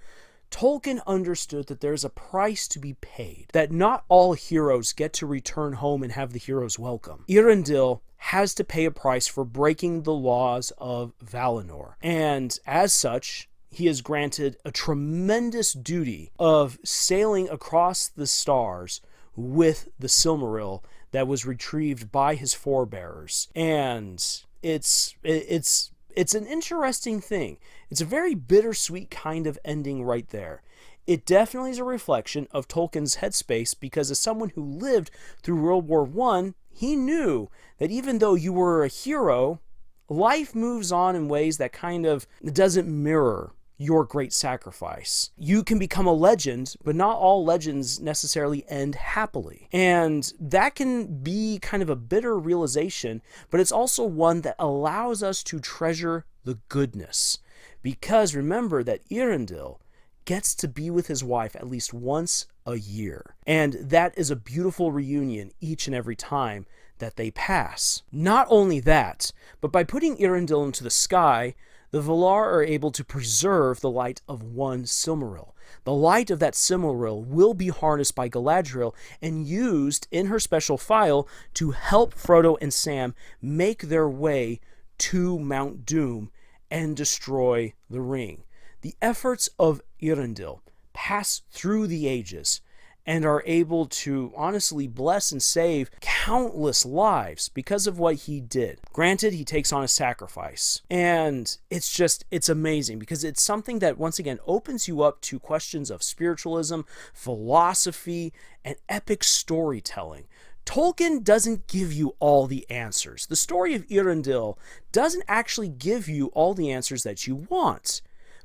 Tolkien understood that there's a price to be paid, that not all heroes get to return home and have the hero's welcome. Eärendil has to pay a price for breaking the laws of Valinor, and as such, he is granted a tremendous duty of sailing across the stars with the Silmaril that was retrieved by his forebears. And it's an interesting thing. It's a very bittersweet kind of ending right there. It definitely is a reflection of Tolkien's headspace, because as someone who lived through World War I, he knew that even though you were a hero, life moves on in ways that kind of doesn't mirror your great sacrifice. You can become a legend, but not all legends necessarily end happily. And that can be kind of a bitter realization, but it's also one that allows us to treasure the goodness. Because remember that Eärendil gets to be with his wife at least once a year. And that is a beautiful reunion each and every time that they pass. Not only that, but by putting Eärendil into the sky, the Valar are able to preserve the light of one Silmaril. The light of that Silmaril will be harnessed by Galadriel and used in her special file to help Frodo and Sam make their way to Mount Doom and destroy the ring. The efforts of Eärendil pass through the ages and are able to honestly bless and save countless lives because of what he did. Granted, he takes on a sacrifice. And it's amazing, because it's something that, once again, opens you up to questions of spiritualism, philosophy, and epic storytelling. Tolkien doesn't give you all the answers. The story of Eärendil doesn't actually give you all the answers that you want,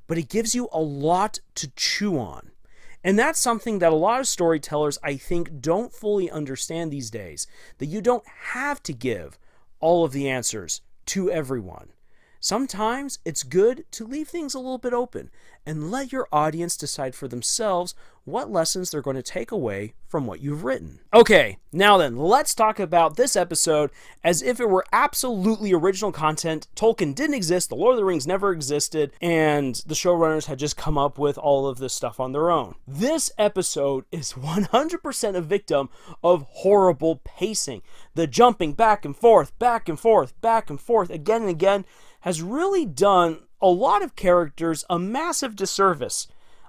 but it gives you a lot to chew on. And that's something that a lot of storytellers, I think, don't fully understand these days, that you don't have to give all of the answers to everyone. Sometimes it's good to leave things a little bit open and let your audience decide for themselves what lessons they're going to take away from what you've written. Okay, now then, let's talk about this episode as if it were absolutely original content. Tolkien didn't exist, The Lord of the Rings never existed, and the showrunners had just come up with all of this stuff on their own. This episode is 100% a victim of horrible pacing. The jumping back and forth, back and forth, back and forth, again and again, has really done a lot of characters a massive disservice.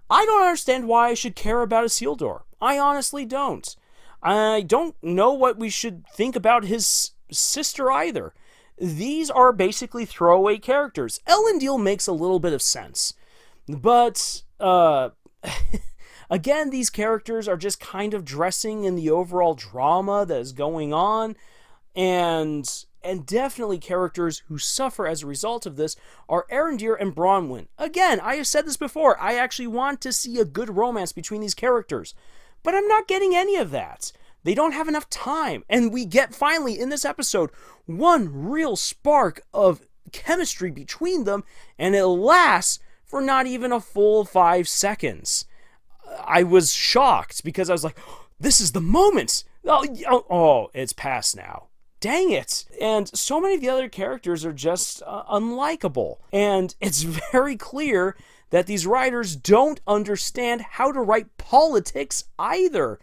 I don't understand why I should care about Isildur. I honestly don't. I don't know what we should think about his sister either. These are basically throwaway characters. Elendil makes a little bit of sense. But, again, these characters are just kind of dressing in the overall drama that is going on, and definitely characters who suffer as a result of this are Arondir and Bronwyn. Again, I have said this before, I actually want to see a good romance between these characters, but I'm not getting any of that. They don't have enough time, and we get finally in this episode one real spark of chemistry between them, and it lasts for not even a full 5 seconds. I was shocked because I was like, this is the moment. Oh, it's past now. Dang it. And so many of the other characters are just unlikable. And it's very clear that these writers don't understand how to write politics either.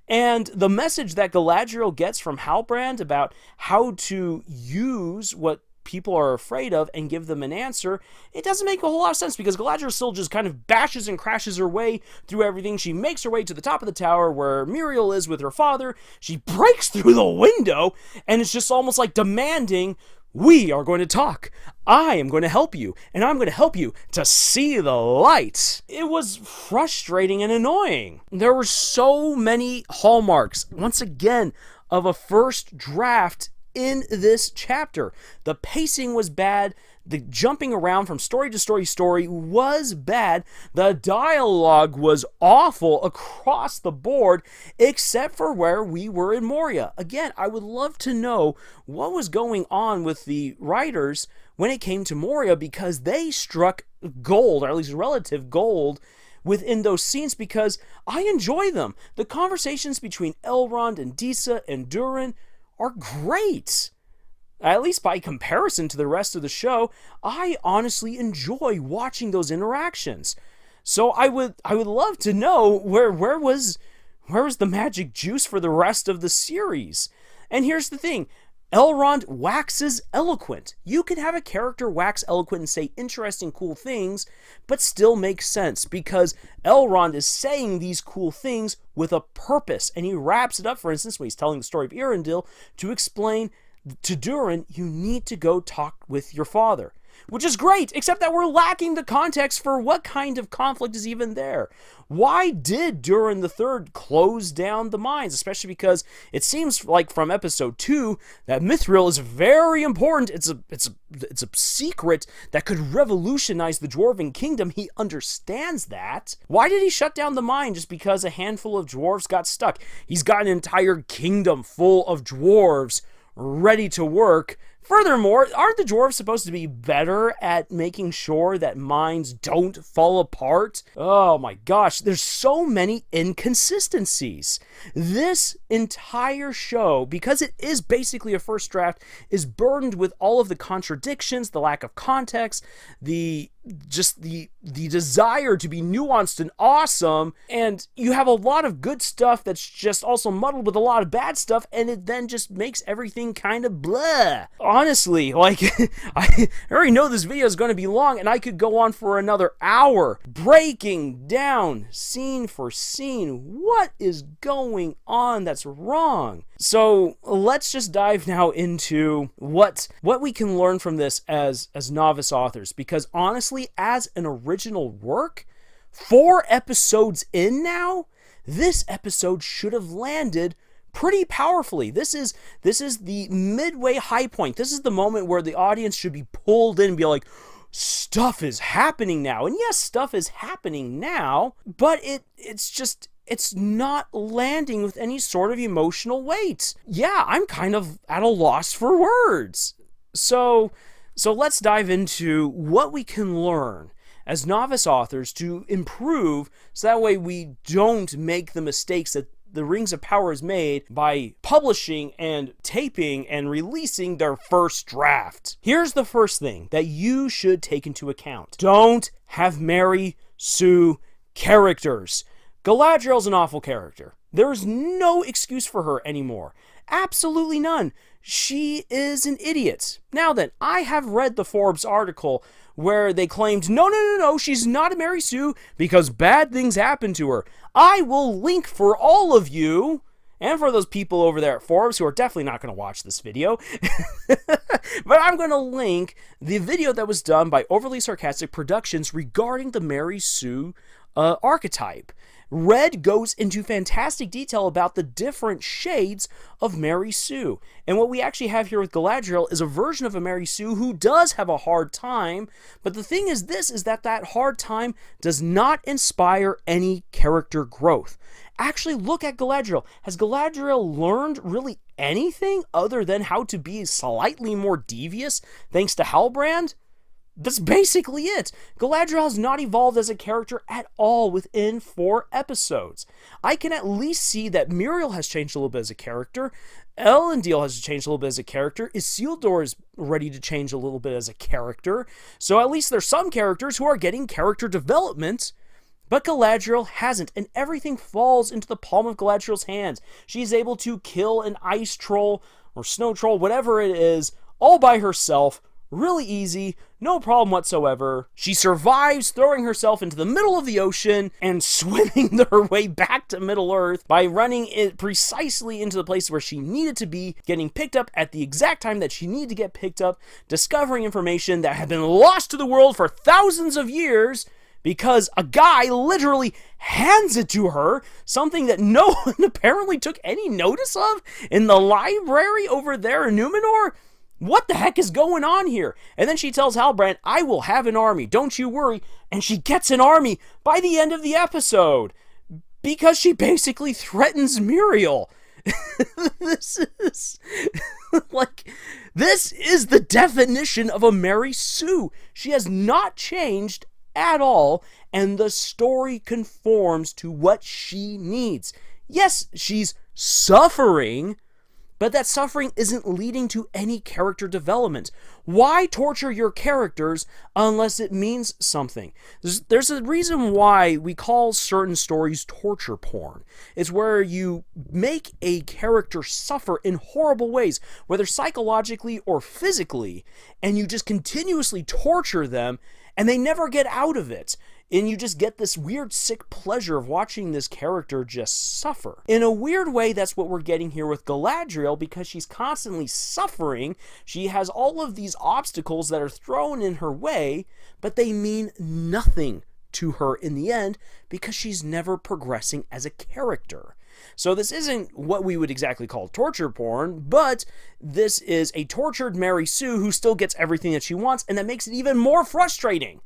And the message that Galadriel gets from Halbrand about how to use what people are afraid of and give them an answer, it doesn't make a whole lot of sense because Galadriel still just kind of bashes and crashes her way through everything. She makes her way to the top of the tower where Muriel is with her father. She breaks through the window and it's just almost like demanding, we are going to talk. I am going to help you, and I'm going to help you to see the light. It was frustrating and annoying. There were so many hallmarks, once again, of a first draft in this chapter. The pacing was bad. The jumping around from story to story was bad. The dialogue was awful across the board, except for where we were in Moria. Again, I would love to know what was going on with the writers when it came to Moria, because they struck gold, or at least relative gold, within those scenes, because I enjoy them. The conversations between Elrond and Disa and Durin are great. At least by comparison to the rest of the show, I honestly enjoy watching those interactions. So I would love to know where was the magic juice for the rest of the series. And here's the thing, Elrond waxes eloquent. You can have a character wax eloquent and say interesting, cool things, but still make sense, because Elrond is saying these cool things with a purpose, and he wraps it up, for instance, when he's telling the story of Eärendil, to explain to Durin, you need to go talk with your father. Which is great, except that we're lacking the context for what kind of conflict is even there. Why did Durin III close down the mines? Especially because it seems like from episode 2 that Mithril is very important. It's a secret that could revolutionize the Dwarven kingdom. He understands that. Why did he shut down the mine just because a handful of dwarves got stuck? He's got an entire kingdom full of dwarves ready to work. Furthermore, aren't the dwarves supposed to be better at making sure that mines don't fall apart? Oh my gosh, there's so many inconsistencies. This entire show, because it is basically a first draft, is burdened with all of the contradictions, the lack of context, the desire to be nuanced and awesome, and you have a lot of good stuff that's just also muddled with a lot of bad stuff, and it then just makes everything kind of blah. Honestly, like, I already know this video is going to be long, and I could go on for another hour, breaking down scene for scene what is going on that's wrong. So let's just dive now into what we can learn from this as novice authors, because honestly, as an original work, 4 episodes in now, this episode should have landed pretty powerfully. This is the midway high point. This is the moment where the audience should be pulled in and be like, stuff is happening now. And yes, stuff is happening now, but it's not landing with any sort of emotional weight. Yeah, I'm kind of at a loss for words. So let's dive into what we can learn as novice authors to improve, so that way we don't make the mistakes that the Rings of Power has made by publishing and taping and releasing their first draft. Here's the first thing that you should take into account. Don't have Mary Sue characters. Galadriel's an awful character. There's no excuse for her anymore. Absolutely none. She is an idiot. Now then, I have read the Forbes article where they claimed, no, she's not a Mary Sue because bad things happened to her. I will link for all of you, and for those people over there at Forbes who are definitely not going to watch this video, but I'm going to link the video that was done by Overly Sarcastic Productions regarding the Mary Sue archetype. Red goes into fantastic detail about the different shades of Mary Sue. And what we actually have here with Galadriel is a version of a Mary Sue who does have a hard time, but the thing is that hard time does not inspire any character growth. Actually, look at Galadriel. Has Galadriel learned really anything other than how to be slightly more devious thanks to Halbrand? that's basically it. Galadriel has not evolved as a character at all within 4 episodes. I can at least see that Muriel has changed a little bit as a character. Elendil has changed a little bit as a character. Isildur is ready to change a little bit as a character. So at least there's some characters who are getting character development. But Galadriel hasn't, and everything falls into the palm of Galadriel's hands. She's able to kill an ice troll or snow troll, whatever it is, all by herself. Really easy, no problem whatsoever. She survives throwing herself into the middle of the ocean and swimming her way back to Middle-earth by running it precisely into the place where she needed to be, getting picked up at the exact time that she needed to get picked up, discovering information that had been lost to the world for thousands of years because a guy literally hands it to her, something that no one apparently took any notice of in the library over there in Numenor. What the heck is going on here? And then she tells Halbrand, I will have an army, don't you worry. And she gets an army by the end of the episode because she basically threatens Muriel. This is this is the definition of a Mary Sue. She has not changed at all, and the story conforms to what she needs. Yes, she's suffering, but that suffering isn't leading to any character development. Why torture your characters unless it means something? There's a reason why we call certain stories torture porn. It's where you make a character suffer in horrible ways, whether psychologically or physically, and you just continuously torture them, and they never get out of it. And you just get this weird, sick pleasure of watching this character just suffer. In a weird way, that's what we're getting here with Galadriel, because she's constantly suffering. She has all of these obstacles that are thrown in her way, but they mean nothing to her in the end, because she's never progressing as a character. So this isn't what we would exactly call torture porn, but this is a tortured Mary Sue who still gets everything that she wants, and that makes it even more frustrating.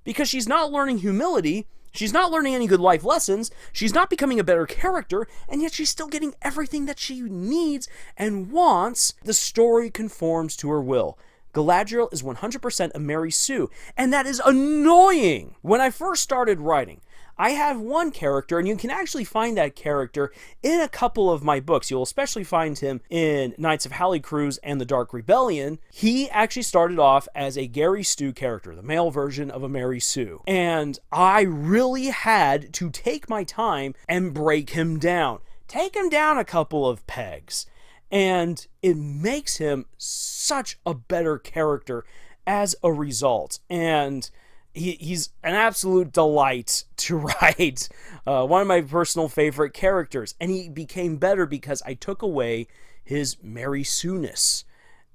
Because she's not learning humility, she's not learning any good life lessons, she's not becoming a better character, and yet she's still getting everything that she needs and wants. The story conforms to her will. Galadriel is 100% a Mary Sue, and that is annoying. When I first started writing, I have one character, and you can actually find that character in a couple of my books. You'll especially find him in Knights of Halicruz and the Dark Rebellion. He actually started off as a Gary Stu character, the male version of a Mary Sue. And I really had to take my time and break him down. Take him down a couple of pegs. And it makes him such a better character as a result. And he's an absolute delight to write. One of my personal favorite characters. And he became better because I took away his Mary Sue-ness.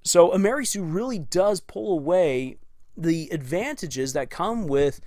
So a Mary Sue really does pull away the advantages that come with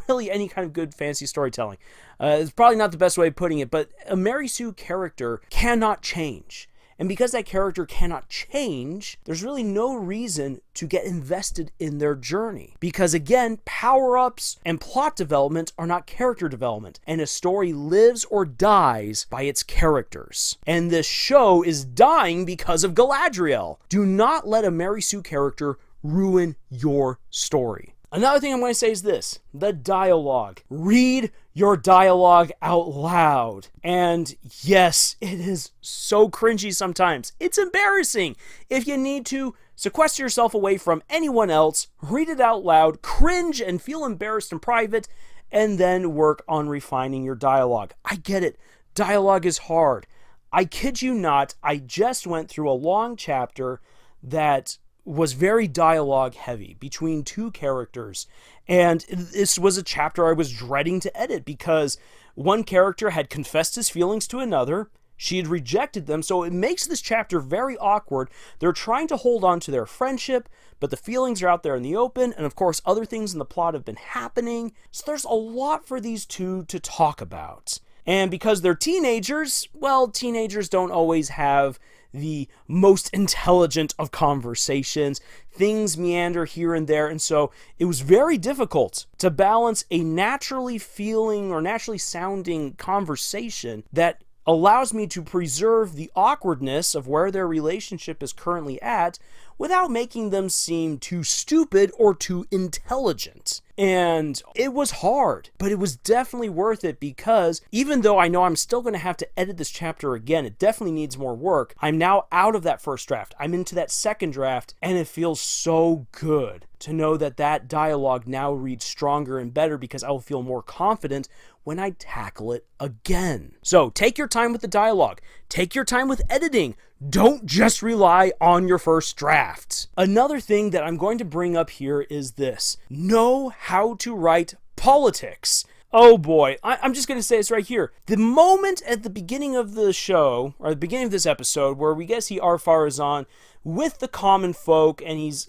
really any kind of good fantasy storytelling. It's probably not the best way of putting it, but a Mary Sue character cannot change. And because that character cannot change, there's really no reason to get invested in their journey. Because again, power-ups and plot development are not character development. And a story lives or dies by its characters. And this show is dying because of Galadriel. Do not let a Mary Sue character ruin your story. Another thing I'm going to say is this, the dialogue. Read your dialogue out loud. And yes, it is so cringy sometimes. It's embarrassing. If you need to, sequester yourself away from anyone else, read it out loud, cringe and feel embarrassed in private, and then work on refining your dialogue. I get it. Dialogue is hard. I kid you not, I just went through a long chapter that was very dialogue heavy between two characters, and this was a chapter I was dreading to edit because one character had confessed his feelings to another, she had rejected them, so it makes this chapter very awkward. They're trying to hold on to their friendship, but the feelings are out there in the open, and of course other things in the plot have been happening, so there's a lot for these two to talk about. And because they're teenagers, well, teenagers don't always have the most intelligent of conversations. Things meander here and there, and so it was very difficult to balance a naturally feeling or naturally sounding conversation that allows me to preserve the awkwardness of where their relationship is currently at without making them seem too stupid or too intelligent. And it was hard, but it was definitely worth it, because even though I know I'm still going to have to edit this chapter again, it definitely needs more work. I'm now out of that first draft. I'm into that second draft, and it feels so good to know that that dialogue now reads stronger and better, because I will feel more confident when I tackle it again. So take your time with the dialogue. Take your time with editing. Don't just rely on your first draft. Another thing that I'm going to bring up here is this. Know how to write politics. Oh boy, I'm just going to say this right here. The moment at the beginning of the show, or the beginning of this episode, where we get to see Ar-Pharazôn with the common folk, and he's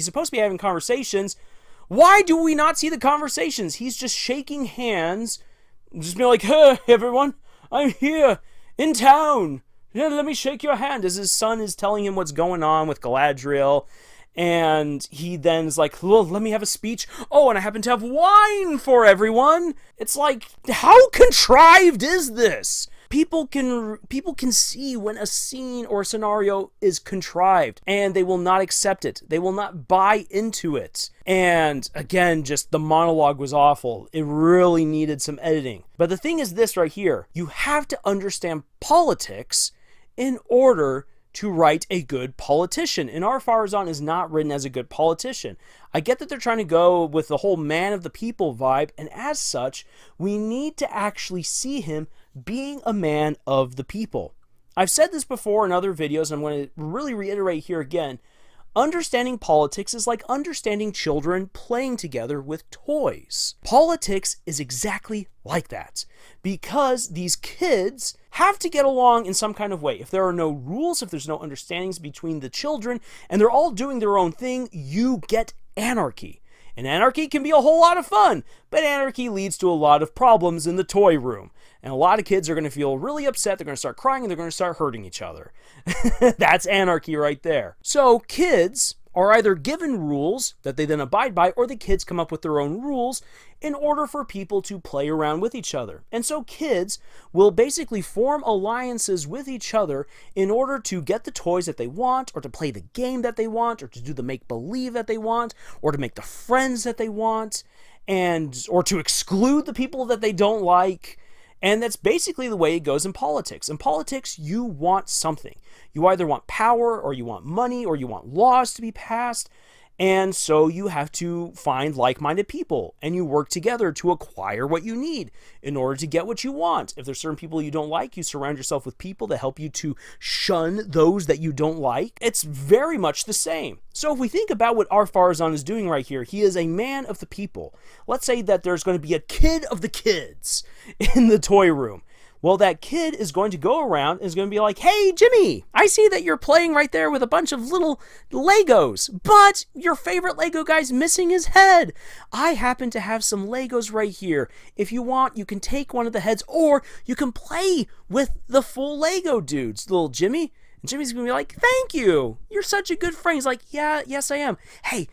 supposed to be having conversations. Why do we not see the conversations? He's just shaking hands, just being like, "Hey, everyone, I'm here in town. Yeah, let me shake your hand," as his son is telling him what's going on with Galadriel. And he then is like, "Well, let me have a speech. Oh, and I happen to have wine for everyone." It's like, how contrived is this? People can see when a scene or a scenario is contrived, and they will not accept it. They will not buy into it. And again, just the monologue was awful. It really needed some editing. But the thing is this right here. You have to understand politics in order to write a good politician. And Ar-Pharazôn is not written as a good politician. I get that they're trying to go with the whole man of the people vibe, and as such, we need to actually see him being a man of the people. I've said this before in other videos, and I'm going to really reiterate here again. Understanding politics is like understanding children playing together with toys. Politics is exactly like that, because these kids have to get along in some kind of way. If there are no rules, if there's no understandings between the children, and they're all doing their own thing, you get anarchy. And anarchy can be a whole lot of fun, but anarchy leads to a lot of problems in the toy room. And a lot of kids are going to feel really upset, they're going to start crying, and they're going to start hurting each other. That's anarchy right there. So kids are either given rules that they then abide by, or the kids come up with their own rules in order for people to play around with each other. And so kids will basically form alliances with each other in order to get the toys that they want, or to play the game that they want, or to do the make-believe that they want, or to make the friends that they want, or to exclude the people that they don't like. And that's basically the way it goes in politics. In politics, you want something. You either want power, or you want money, or you want laws to be passed. And so you have to find like-minded people, and you work together to acquire what you need in order to get what you want. If there's certain people you don't like, you surround yourself with people that help you to shun those that you don't like. It's very much the same. So if we think about what Ar-Pharazôn is doing right here, he is a man of the people. Let's say that there's going to be a kid of the kids in the toy room. Well, that kid is going to go around and is going to be like, "Hey, Jimmy, I see that you're playing right there with a bunch of little Legos, but your favorite Lego guy's missing his head. I happen to have some Legos right here. If you want, you can take one of the heads, or you can play with the full Lego dudes, little Jimmy." And Jimmy's going to be like, "Thank you. You're such a good friend." He's like, "Yeah, yes, I am. Hey,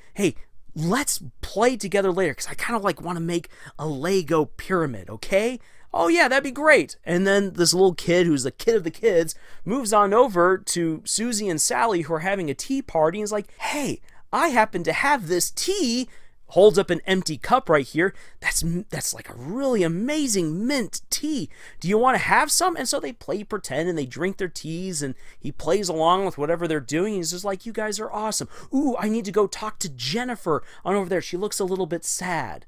let's play together later, because I kind of want to make a Lego pyramid, okay?" "Oh yeah, that'd be great." And then this little kid, who's the kid of the kids, moves on over to Susie and Sally, who are having a tea party, and is like, "Hey, I happen to have this tea." Holds up an empty cup right here. That's like a really amazing mint tea. "Do you want to have some?" And so they play pretend, and they drink their teas, and he plays along with whatever they're doing. He's just like, "You guys are awesome. Ooh, I need to go talk to Jennifer on over there. She looks a little bit sad."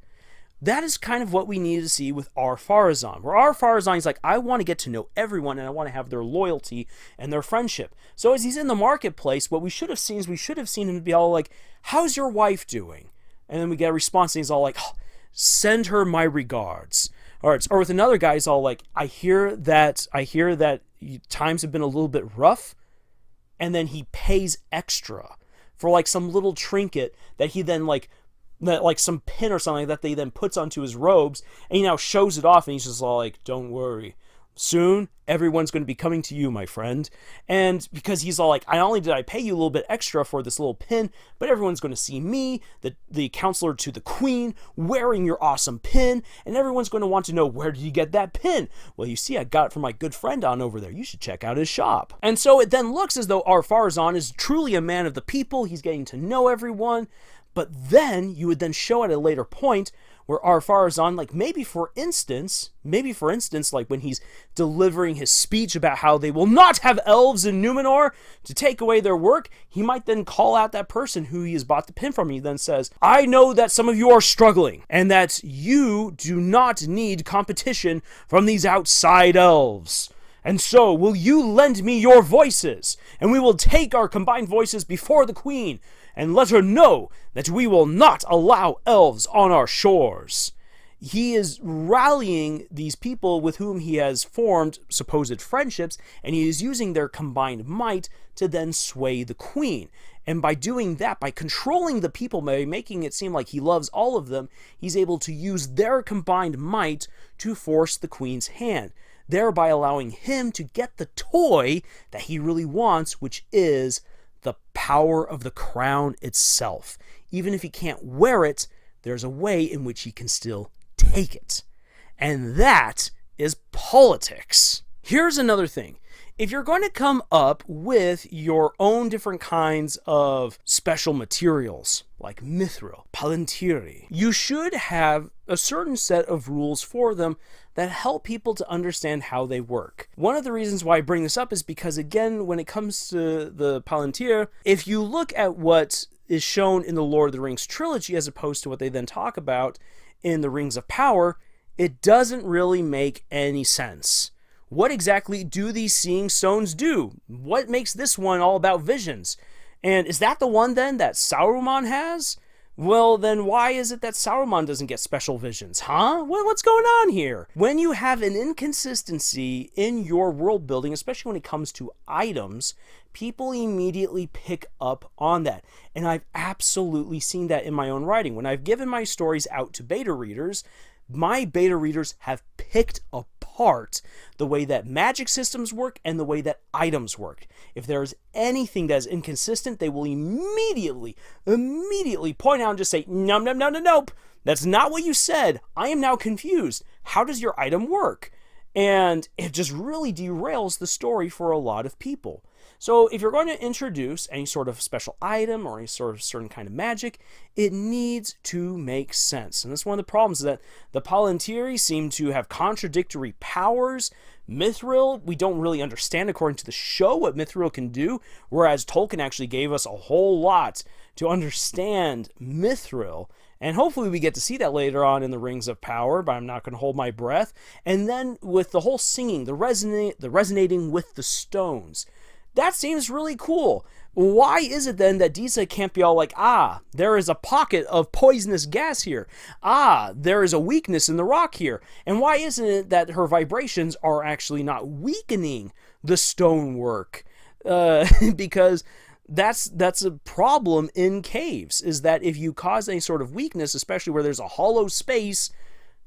That is kind of what we need to see with Ar-Pharazôn, where Ar-Pharazôn is like, "I want to get to know everyone, and I want to have their loyalty and their friendship." So as he's in the marketplace, what we should have seen him be all like, "How's your wife doing?" And then we get a response, and he's all like, "Oh, send her my regards." Or with another guy, he's all like, I hear that times have been a little bit rough," and then he pays extra for some little trinket that he then some pin or something that they then puts onto his robes, and he now shows it off, and he's just all like, "Don't worry, Soon, everyone's going to be coming to you, my friend. And because he's all like, not only did I pay you a little bit extra for this little pin, but everyone's going to see me, the counselor to the queen, wearing your awesome pin, and everyone's going to want to know, where did you get that pin? Well, you see, I got it from my good friend on over there. You should check out his shop. And so it then looks as though Ar-Pharazôn is truly a man of the people. He's getting to know everyone. But then you would then show at a later point where Ar-Pharazôn, like maybe for instance, like when he's delivering his speech about how they will not have elves in Numenor to take away their work, he might then call out that person who he has bought the pin from. He then says, I know that some of you are struggling and that you do not need competition from these outside elves. And so will you lend me your voices, and we will take our combined voices before the queen and let her know that we will not allow elves on our shores. He is rallying these people with whom he has formed supposed friendships, and he is using their combined might to then sway the queen. And by doing that, by controlling the people, by making it seem like he loves all of them, he's able to use their combined might to force the queen's hand, thereby allowing him to get the toy that he really wants, which is the power of the crown itself. Even if he can't wear it, there's a way in which he can still take it. And that is politics. Here's another thing. If you're going to come up with your own different kinds of special materials, like mithril, palantir, you should have a certain set of rules for them that help people to understand how they work. One of the reasons why I bring this up is because, again, when it comes to the palantir, if you look at what is shown in the Lord of the Rings trilogy as opposed to what they then talk about in the Rings of Power, it doesn't really make any sense. What exactly do these seeing stones do? What makes this one all about visions? And is that the one then that Saruman has? Well, then why is it that Saruman doesn't get special visions, huh? What's going on here? When you have an inconsistency in your world building, especially when it comes to items, people immediately pick up on that. And I've absolutely seen that in my own writing. When I've given my stories out to beta readers, my beta readers have picked apart the way that magic systems work and the way that items work. If there's anything that is inconsistent, they will immediately point out and just say, nope, that's not what you said. I am now confused. How does your item work? And it just really derails the story for a lot of people. So if you're going to introduce any sort of special item or any sort of certain kind of magic, it needs to make sense. And that's one of the problems, is that the Palantiri seem to have contradictory powers. Mithril, we don't really understand according to the show what Mithril can do, whereas Tolkien actually gave us a whole lot to understand Mithril. And hopefully we get to see that later on in the Rings of Power, but I'm not going to hold my breath. And then with the whole singing, the resonating with the stones, that seems really cool. Why is it then that Disa can't be all like, there is a pocket of poisonous gas here. There is a weakness in the rock here. And why isn't it that her vibrations are actually not weakening the stonework? Because that's a problem in caves, is that if you cause any sort of weakness, especially where there's a hollow space,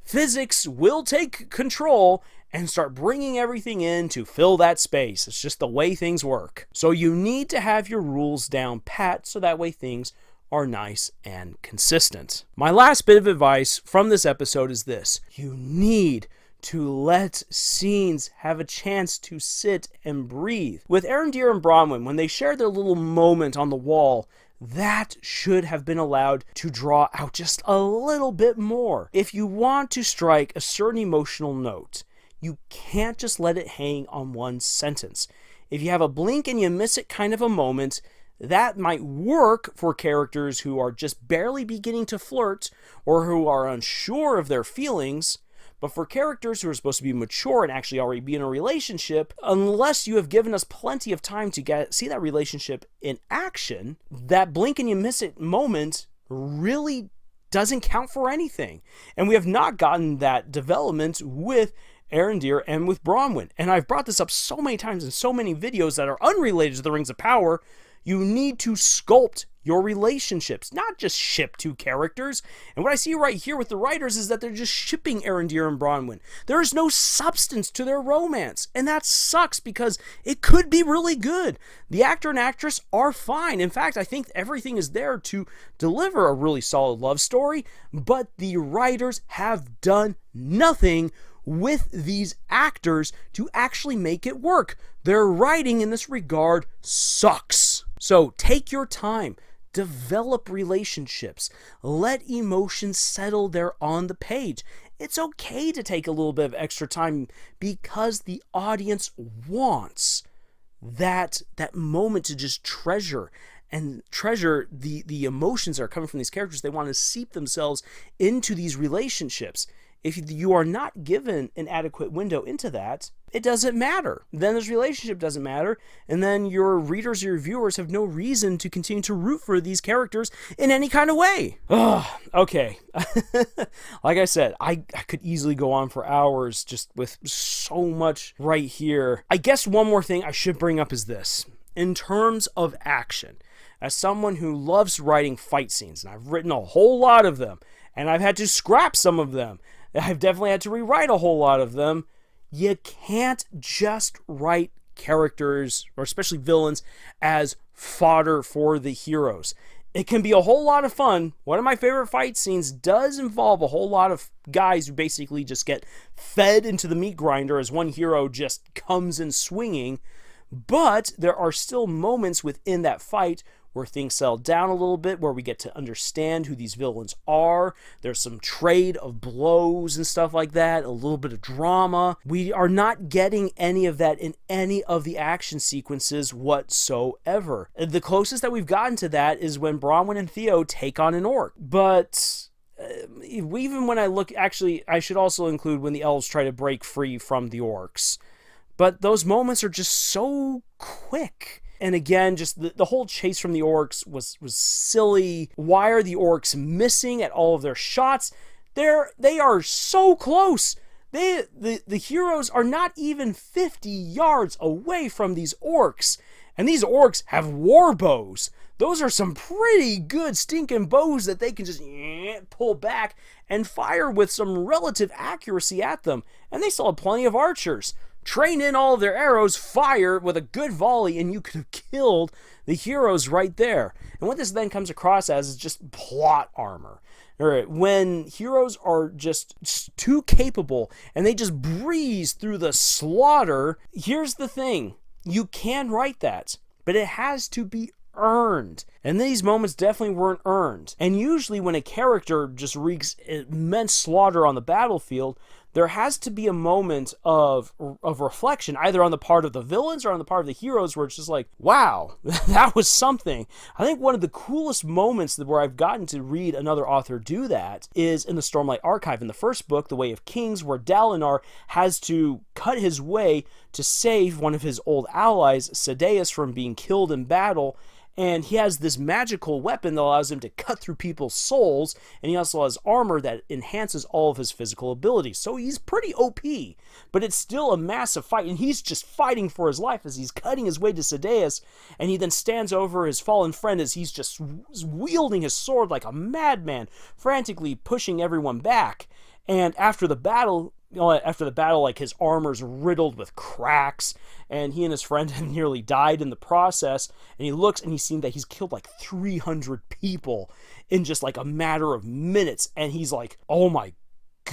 physics will take control and start bringing everything in to fill that space. It's just the way things work. So you need to have your rules down pat so that way things are nice and consistent. My last bit of advice from this episode is this. You need to let scenes have a chance to sit and breathe. With Arondir and Bronwyn, when they shared their little moment on the wall, that should have been allowed to draw out just a little bit more. If you want to strike a certain emotional note, you can't just let it hang on one sentence. If you have a blink and you miss it kind of a moment, that might work for characters who are just barely beginning to flirt or who are unsure of their feelings. But for characters who are supposed to be mature and actually already be in a relationship, unless you have given us plenty of time to see that relationship in action, that blink and you miss it moment really doesn't count for anything. And we have not gotten that development with Arondir and with Bronwyn. And I've brought this up so many times in so many videos that are unrelated to the Rings of Power. You need to sculpt your relationships, not just ship two characters. And what I see right here with the writers is that they're just shipping Arondir and Bronwyn. There is no substance to their romance, and that sucks because it could be really good. The actor and actress are fine. In fact, I think everything is there to deliver a really solid love story, but the writers have done nothing with these actors to actually make it work. Their writing in this regard sucks. So take your time. Develop relationships. Let emotions settle there on the page. It's okay to take a little bit of extra time because the audience wants that moment to just treasure the emotions that are coming from these characters. They want to seep themselves into these relationships. If you are not given an adequate window into that, it doesn't matter. Then this relationship doesn't matter, and then your readers or your viewers have no reason to continue to root for these characters in any kind of way. Okay. Like I said, I could easily go on for hours just with so much right here. I guess one more thing I should bring up is this. In terms of action, as someone who loves writing fight scenes, and I've written a whole lot of them, and I've had to scrap some of them, I've definitely had to rewrite a whole lot of them. You can't just write characters, or especially villains, as fodder for the heroes. It can be a whole lot of fun. One of my favorite fight scenes does involve a whole lot of guys who basically just get fed into the meat grinder as one hero just comes in swinging. But there are still moments within that fight where things settle down a little bit, where we get to understand who these villains are. There's some trade of blows and stuff like that, a little bit of drama. We are not getting any of that in any of the action sequences whatsoever. The closest that we've gotten to that is when Bronwyn and Theo take on an orc. But even when I look, actually, I should also include when the elves try to break free from the orcs. But those moments are just so quick. And again, just the whole chase from the orcs was silly. Why are the orcs missing at all of their shots? They are so close. The heroes are not even 50 yards away from these orcs. And these orcs have war bows. Those are some pretty good stinking bows that they can just pull back and fire with some relative accuracy at them. And they still have plenty of archers. Train in all of their arrows, fire with a good volley, and you could have killed the heroes right there. And what this then comes across as is just plot armor. When heroes are just too capable and they just breeze through the slaughter, here's the thing. You can write that, but it has to be earned. And these moments definitely weren't earned. And usually when a character just wreaks immense slaughter on the battlefield, there has to be a moment of reflection, either on the part of the villains or on the part of the heroes, where it's just like, wow, that was something. I think one of the coolest moments where I've gotten to read another author do that is in the Stormlight Archive. In the first book, The Way of Kings, where Dalinar has to cut his way to save one of his old allies, Sadeas, from being killed in battle. And he has this magical weapon that allows him to cut through people's souls, and he also has armor that enhances all of his physical abilities. So he's pretty OP, but it's still a massive fight, and he's just fighting for his life as he's cutting his way to Sadeas, and he then stands over his fallen friend as he's just wielding his sword like a madman, frantically pushing everyone back. And after the battle, like, his armor's riddled with cracks, and he and his friend have nearly died in the process, and he looks and he's seen that he's killed like 300 people in just like a matter of minutes, and he's like, oh my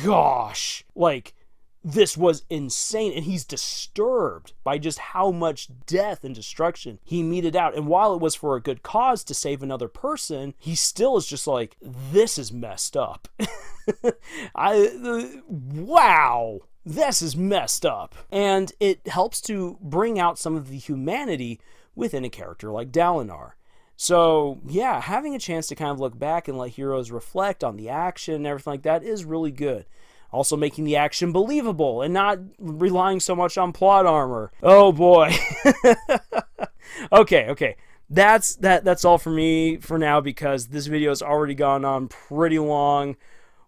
gosh, like, this was insane, and he's disturbed by just how much death and destruction he meted out. And while it was for a good cause to save another person, he still is just like, this is messed up. Wow, this is messed up. And it helps to bring out some of the humanity within a character like Dalinar. So yeah, having a chance to kind of look back and let heroes reflect on the action and everything like that is really good. Also making the action believable and not relying so much on plot armor. Oh boy. Okay. That's all for me for now, because this video has already gone on pretty long.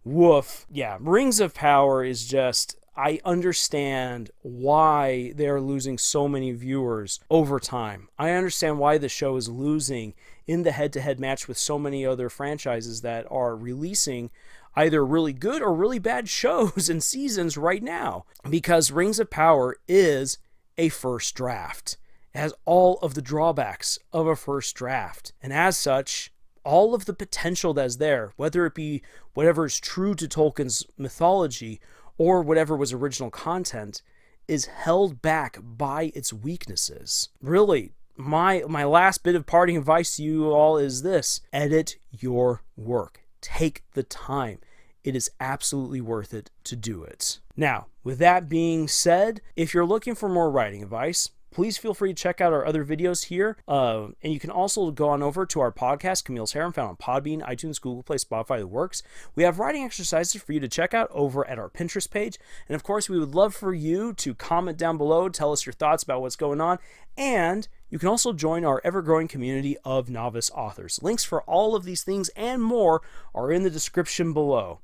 Woof. Yeah, Rings of Power is just, I understand why they're losing so many viewers over time. I understand why the show is losing in the head-to-head match with so many other franchises that are releasing either really good or really bad shows and seasons right now. Because Rings of Power is a first draft. It has all of the drawbacks of a first draft. And as such, all of the potential that's there, whether it be whatever is true to Tolkien's mythology or whatever was original content, is held back by its weaknesses. Really, my last bit of parting advice to you all is this: edit your work. Take the time. It is absolutely worth it to do it. Now, with that being said, if you're looking for more writing advice, please feel free to check out our other videos here. And you can also go on over to our podcast, Camille's Harem, found on Podbean, iTunes, Google Play, Spotify, the works. We have writing exercises for you to check out over at our Pinterest page. And of course, we would love for you to comment down below, tell us your thoughts about what's going on. And you can also join our ever-growing community of novice authors. Links for all of these things and more are in the description below.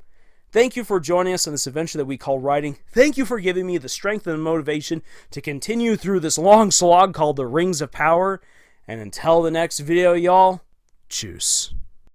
Thank you for joining us on this adventure that we call writing. Thank you for giving me the strength and the motivation to continue through this long slog called the Rings of Power. And until the next video, y'all, tschüss.